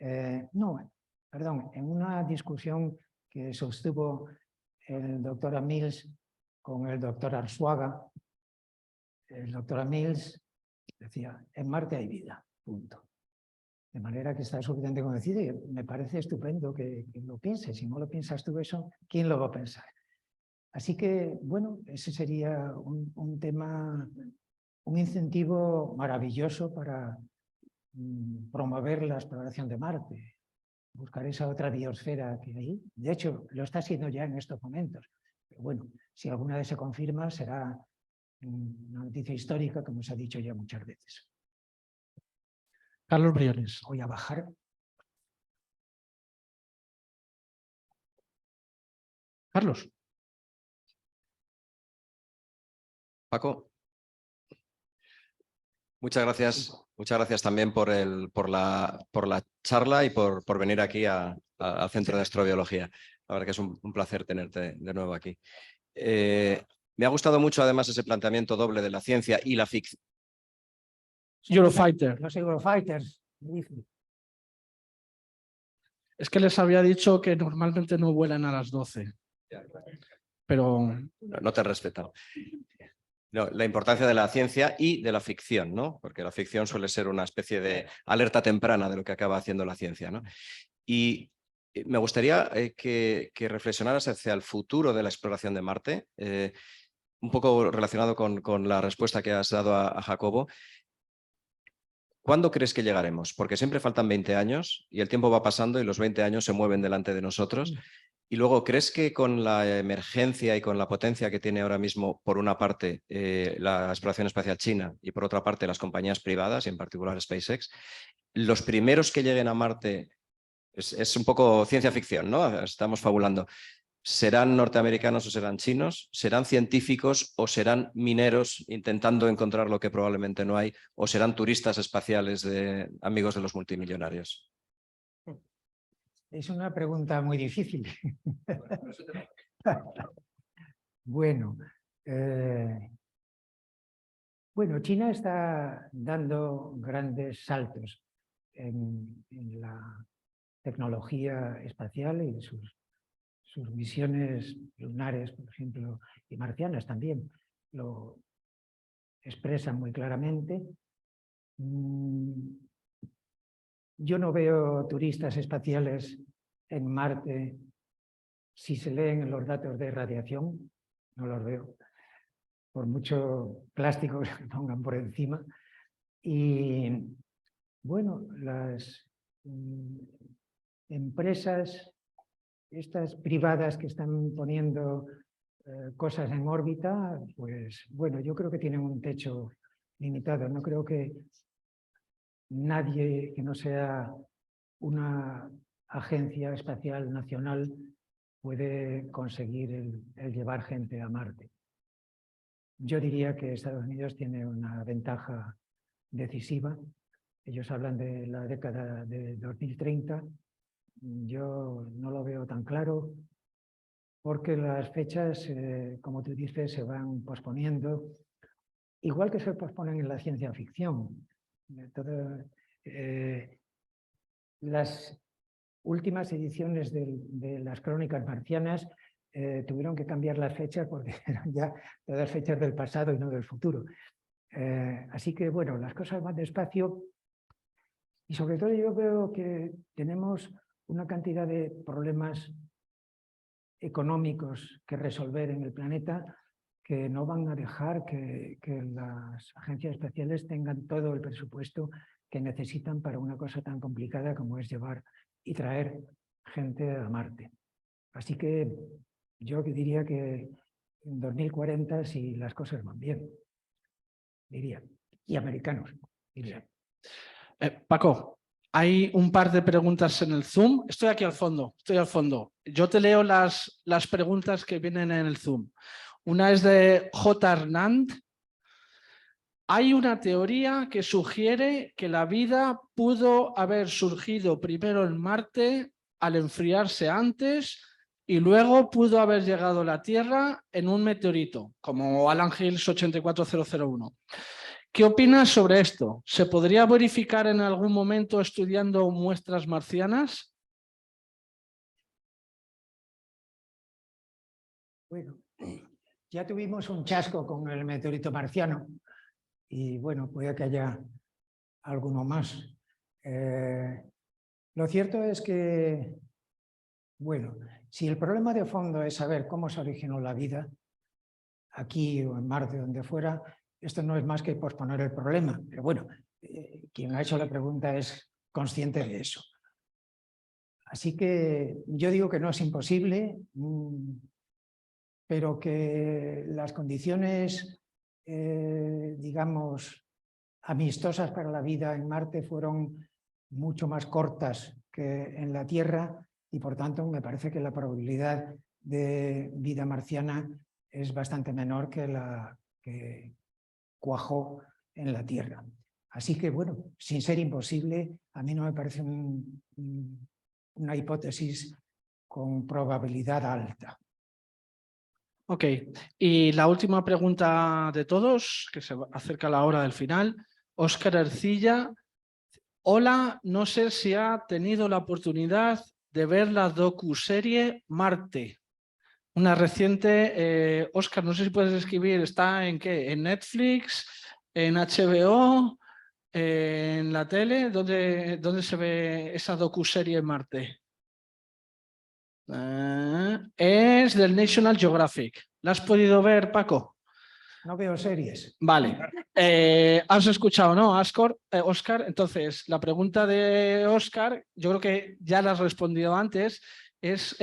en una discusión que sostuvo el doctor Amils con el doctor Arzuaga, el doctor Amils decía, en Marte hay vida, punto. De manera que está suficientemente convencido y me parece estupendo que lo pienses. Si no lo piensas tú eso, ¿quién lo va a pensar? Así que, bueno, ese sería un tema, un incentivo maravilloso para promover la exploración de Marte, buscar esa otra biosfera que hay. De hecho, lo está haciendo ya en estos momentos. Pero bueno, si alguna vez se confirma, será una noticia histórica, como se ha dicho ya muchas veces. Carlos Briones. Voy a bajar. Carlos. Paco, muchas gracias también por la charla y por venir aquí al Centro de Astrobiología. La verdad que es un placer tenerte de nuevo aquí. Me ha gustado mucho además ese planteamiento doble de la ciencia y la ficción. Eurofighter. Los Eurofighters. Es que les había dicho que normalmente no vuelan a las 12. Pero No te he respetado. No, la importancia de la ciencia y de la ficción, ¿no? Porque la ficción suele ser una especie de alerta temprana de lo que acaba haciendo la ciencia, ¿no? Y me gustaría que reflexionaras hacia el futuro de la exploración de Marte, un poco relacionado con la respuesta que has dado a Jacobo. ¿Cuándo crees que llegaremos? Porque siempre faltan 20 años y el tiempo va pasando y los 20 años se mueven delante de nosotros. Y luego, ¿crees que con la emergencia y con la potencia que tiene ahora mismo, por una parte, la exploración espacial china y por otra parte las compañías privadas, y en particular SpaceX, los primeros que lleguen a Marte, es un poco ciencia ficción, ¿no? Estamos fabulando. ¿Serán norteamericanos o serán chinos? ¿Serán científicos o serán mineros intentando encontrar lo que probablemente no hay? ¿O serán turistas espaciales de amigos de los multimillonarios? Es una pregunta muy difícil. Bueno, China está dando grandes saltos en la tecnología espacial y sus misiones lunares, por ejemplo, y marcianas también, lo expresan muy claramente. Yo no veo turistas espaciales en Marte si se leen los datos de radiación, no los veo, por mucho plástico que pongan por encima. Y bueno, las empresas estas privadas que están poniendo cosas en órbita, pues bueno, yo creo que tienen un techo limitado. No creo que nadie que no sea una agencia espacial nacional puede conseguir el llevar gente a Marte. Yo diría que Estados Unidos tiene una ventaja decisiva. Ellos hablan de la década de 2030. Yo no lo veo tan claro porque las fechas, como tú dices, se van posponiendo, igual que se posponen en la ciencia ficción. Las últimas ediciones de las crónicas marcianas tuvieron que cambiar las fechas porque eran ya todas fechas del pasado y no del futuro. Así que, bueno, las cosas van despacio y sobre todo yo veo que tenemos una cantidad de problemas económicos que resolver en el planeta que no van a dejar que las agencias espaciales tengan todo el presupuesto que necesitan para una cosa tan complicada como es llevar y traer gente a Marte. Así que yo diría que en 2040, si las cosas van bien, diría, y americanos, diría. Paco, hay un par de preguntas en el Zoom. Estoy aquí al fondo, Yo te leo las preguntas que vienen en el Zoom. Una es de J. Hernand. Hay una teoría que sugiere que la vida pudo haber surgido primero en Marte al enfriarse antes y luego pudo haber llegado a la Tierra en un meteorito, como Alan Hills 84001. ¿Qué opinas sobre esto? ¿Se podría verificar en algún momento estudiando muestras marcianas? Bueno, ya tuvimos un chasco con el meteorito marciano y bueno, puede que haya alguno más. Lo cierto es que, bueno, si el problema de fondo es saber cómo se originó la vida, aquí o en Marte, donde fuera, esto no es más que posponer el problema. Pero bueno, quien ha hecho la pregunta es consciente de eso. Así que yo digo que no es imposible, pero que las condiciones, digamos, amistosas para la vida en Marte fueron mucho más cortas que en la Tierra y por tanto me parece que la probabilidad de vida marciana es bastante menor que la que cuajó en la Tierra. Así que bueno, sin ser imposible, a mí no me parece una hipótesis con probabilidad alta. Ok, y la última pregunta de todos, que se acerca la hora del final. Óscar Ercilla. Hola, no sé si ha tenido la oportunidad de ver la docuserie Marte. Una reciente, Óscar, no sé si puedes escribir, ¿está en qué? ¿En Netflix? ¿En HBO? ¿En la tele? ¿Dónde se ve esa docuserie Marte? Es del National Geographic. ¿La has podido ver, Paco? No veo series. Vale. Has escuchado, ¿no, Óscar? Entonces, la pregunta de Óscar, yo creo que ya la has respondido antes, es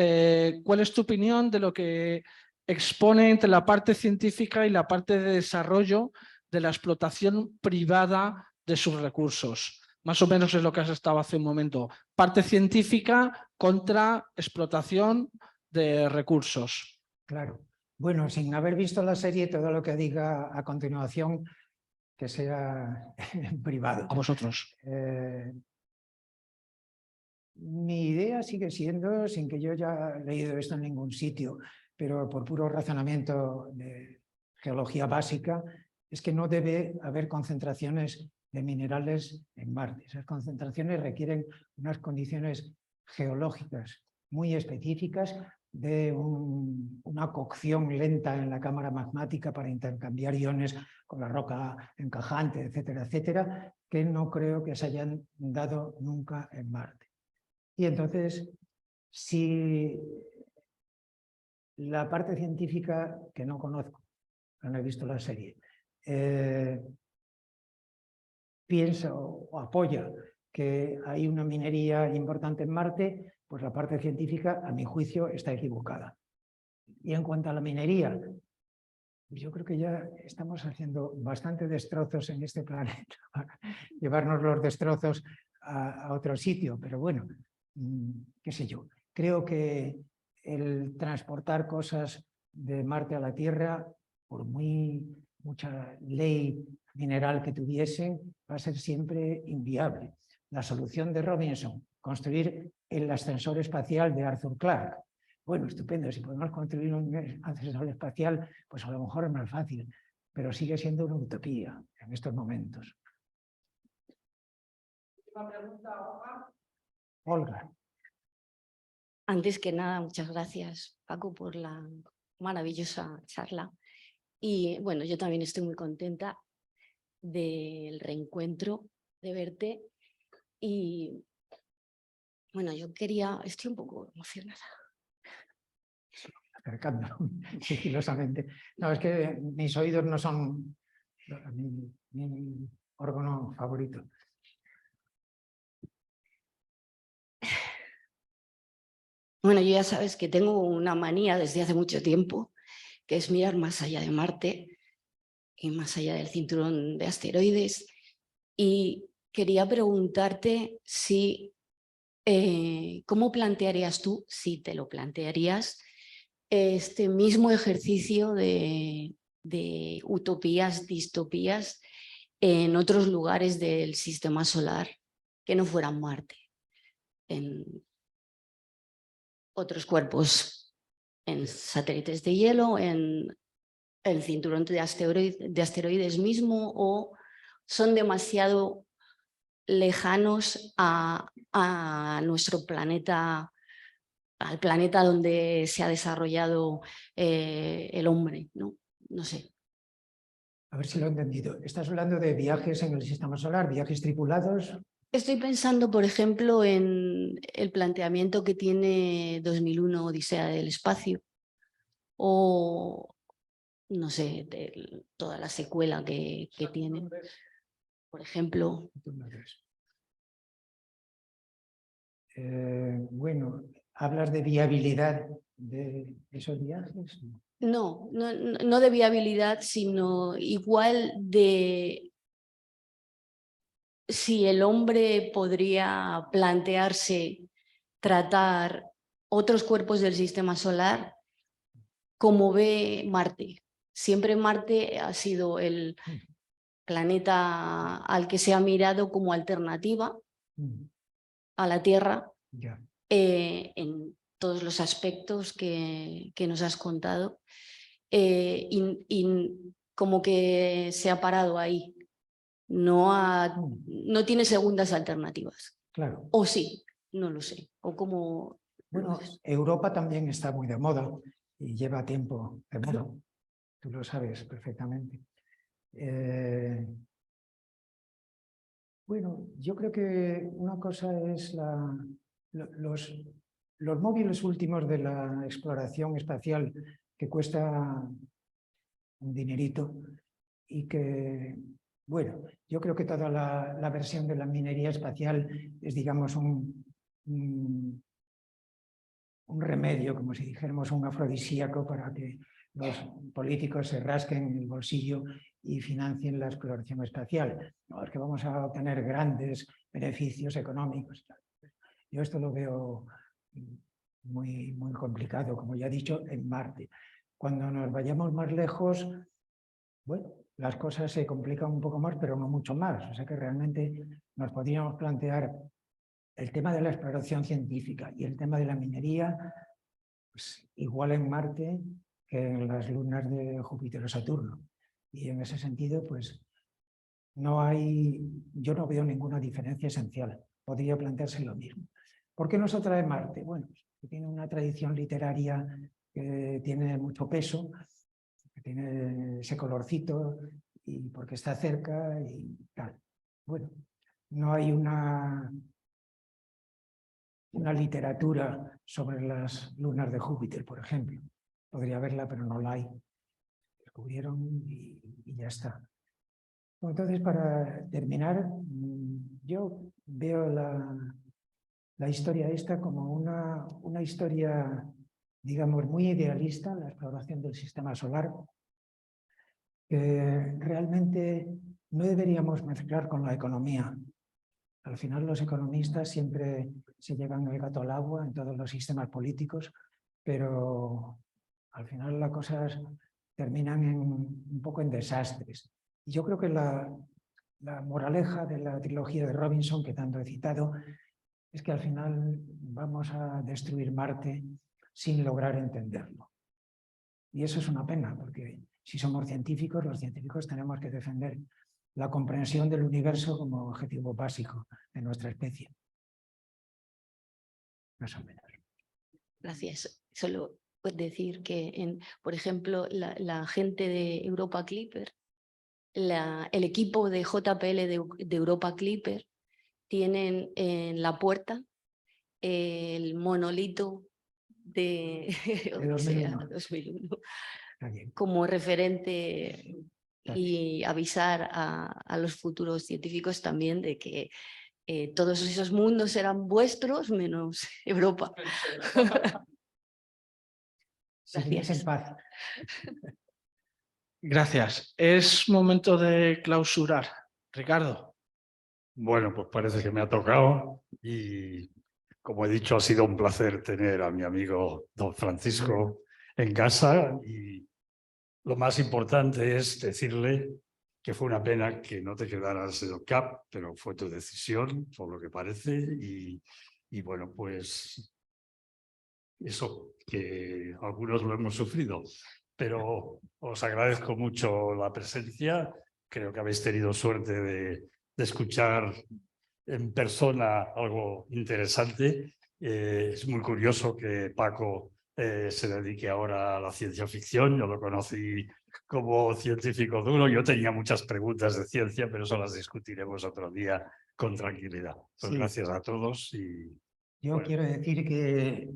¿cuál es tu opinión de lo que expone entre la parte científica y la parte de desarrollo de la explotación privada de sus recursos? Más o menos es lo que has estado hace un momento. Parte científica contra explotación de recursos. Claro. Bueno, sin haber visto la serie, todo lo que diga a continuación que sea privado. A vosotros. Mi idea sigue siendo, sin que yo haya leído esto en ningún sitio, pero por puro razonamiento de geología básica, es que no debe haber concentraciones de minerales en Marte. Esas concentraciones requieren unas condiciones geológicas muy específicas de una cocción lenta en la cámara magmática para intercambiar iones con la roca encajante, etcétera, etcétera, que no creo que se hayan dado nunca en Marte. Y entonces, si la parte científica, que no conozco, no he visto la serie, piensa o apoya que hay una minería importante en Marte, pues la parte científica, a mi juicio, está equivocada. Y en cuanto a la minería, yo creo que ya estamos haciendo bastante destrozos en este planeta para llevarnos los destrozos a otro sitio, pero bueno, qué sé yo. Creo que el transportar cosas de Marte a la Tierra, por mucha ley mineral que tuviesen, va a ser siempre inviable. La solución de Robinson, construir el ascensor espacial de Arthur Clarke. Bueno, estupendo, si podemos construir un ascensor espacial, pues a lo mejor es más fácil, pero sigue siendo una utopía en estos momentos. Última pregunta, Olga. Antes que nada, muchas gracias, Paco, por la maravillosa charla. Y bueno, yo también estoy muy contenta del reencuentro, de verte. Y bueno, estoy un poco emocionada. Acercando sigilosamente. No, es que mis oídos no son mi órgano favorito. Bueno, yo ya sabes que tengo una manía desde hace mucho tiempo, que es mirar más allá de Marte y más allá del cinturón de asteroides. Y quería preguntarte si, ¿cómo plantearías tú, si te lo plantearías, este mismo ejercicio de utopías, distopías en otros lugares del sistema solar que no fueran Marte? En otros cuerpos, en satélites de hielo, en el cinturón de asteroides mismo, o son demasiado lejanos a nuestro planeta, al planeta donde se ha desarrollado el hombre, ¿no? No sé. A ver si lo he entendido. ¿Estás hablando de viajes en el sistema solar, viajes tripulados? Estoy pensando, por ejemplo, en el planteamiento que tiene 2001 Odisea del Espacio, o no sé, toda la secuela que tiene. Por ejemplo. Bueno, ¿hablas de viabilidad de esos viajes? No de viabilidad, sino igual de si el hombre podría plantearse tratar otros cuerpos del sistema solar como ve Marte. Siempre Marte ha sido el planeta al que se ha mirado como alternativa a la Tierra en todos los aspectos que nos has contado. Y como que se ha parado ahí. No tiene segundas alternativas. Claro. O sí, no lo sé. O como... Bueno, Europa también está muy de moda y lleva tiempo de moda. Tú lo sabes perfectamente. Bueno, yo creo que una cosa es los móviles últimos de la exploración espacial que cuesta un dinerito y que, bueno, yo creo que toda la versión de la minería espacial es, digamos, un remedio, como si dijéramos un afrodisíaco para que los políticos se rasquen el bolsillo y financien la exploración espacial. No, es que vamos a obtener grandes beneficios económicos. Yo esto lo veo muy, muy complicado, como ya he dicho, en Marte. Cuando nos vayamos más lejos, bueno, las cosas se complican un poco más, pero no mucho más. O sea que realmente nos podríamos plantear el tema de la exploración científica y el tema de la minería, pues, igual en Marte que en las lunas de Júpiter o Saturno. Y en ese sentido, pues, yo no veo ninguna diferencia esencial. Podría plantearse lo mismo. ¿Por qué nos atrae Marte? Bueno, que tiene una tradición literaria que tiene mucho peso, que tiene ese colorcito, y porque está cerca y tal. Bueno, no hay una literatura sobre las lunas de Júpiter, por ejemplo. Podría haberla, pero no la hay. Descubrieron y ya está. Entonces, para terminar, yo veo la historia esta como una historia, digamos, muy idealista, la exploración del sistema solar, que realmente no deberíamos mezclar con la economía. Al final los economistas siempre se llevan el gato al agua en todos los sistemas políticos, pero al final las cosas terminan un poco en desastres. Y yo creo que la moraleja de la trilogía de Robinson, que tanto he citado, es que al final vamos a destruir Marte sin lograr entenderlo. Y eso es una pena, porque si somos científicos, los científicos tenemos que defender la comprensión del universo como objetivo básico de nuestra especie. Más o menos. Gracias. Solo decir que, por ejemplo, la gente de Europa Clipper, el equipo de JPL de Europa Clipper, tienen en la puerta el monolito de Odisea 2001 como referente y avisar a los futuros científicos también de que todos esos mundos serán vuestros menos Europa. Gracias. En paz. Gracias. Es momento de clausurar. Ricardo. Bueno, pues parece que me ha tocado y, como he dicho, ha sido un placer tener a mi amigo don Francisco en casa, y lo más importante es decirle que fue una pena que no te quedaras en el CAP, pero fue tu decisión, por lo que parece, y bueno, pues eso, que algunos lo hemos sufrido, pero os agradezco mucho la presencia. Creo que habéis tenido suerte de escuchar en persona algo interesante. Es muy curioso que Paco se dedique ahora a la ciencia ficción. Yo lo conocí como científico duro. Yo tenía muchas preguntas de ciencia, pero eso las discutiremos otro día con tranquilidad. Pues sí. Gracias a todos y... Yo bueno. quiero decir que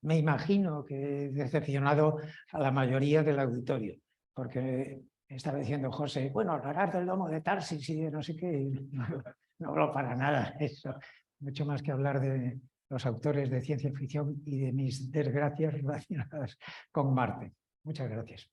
me imagino que he decepcionado a la mayoría del auditorio, porque estaba diciendo José, bueno, hablarás del domo de Tarsis y de no sé qué, no hablo para nada de eso, mucho más que hablar de los autores de ciencia ficción y de mis desgracias relacionadas con Marte. Muchas gracias.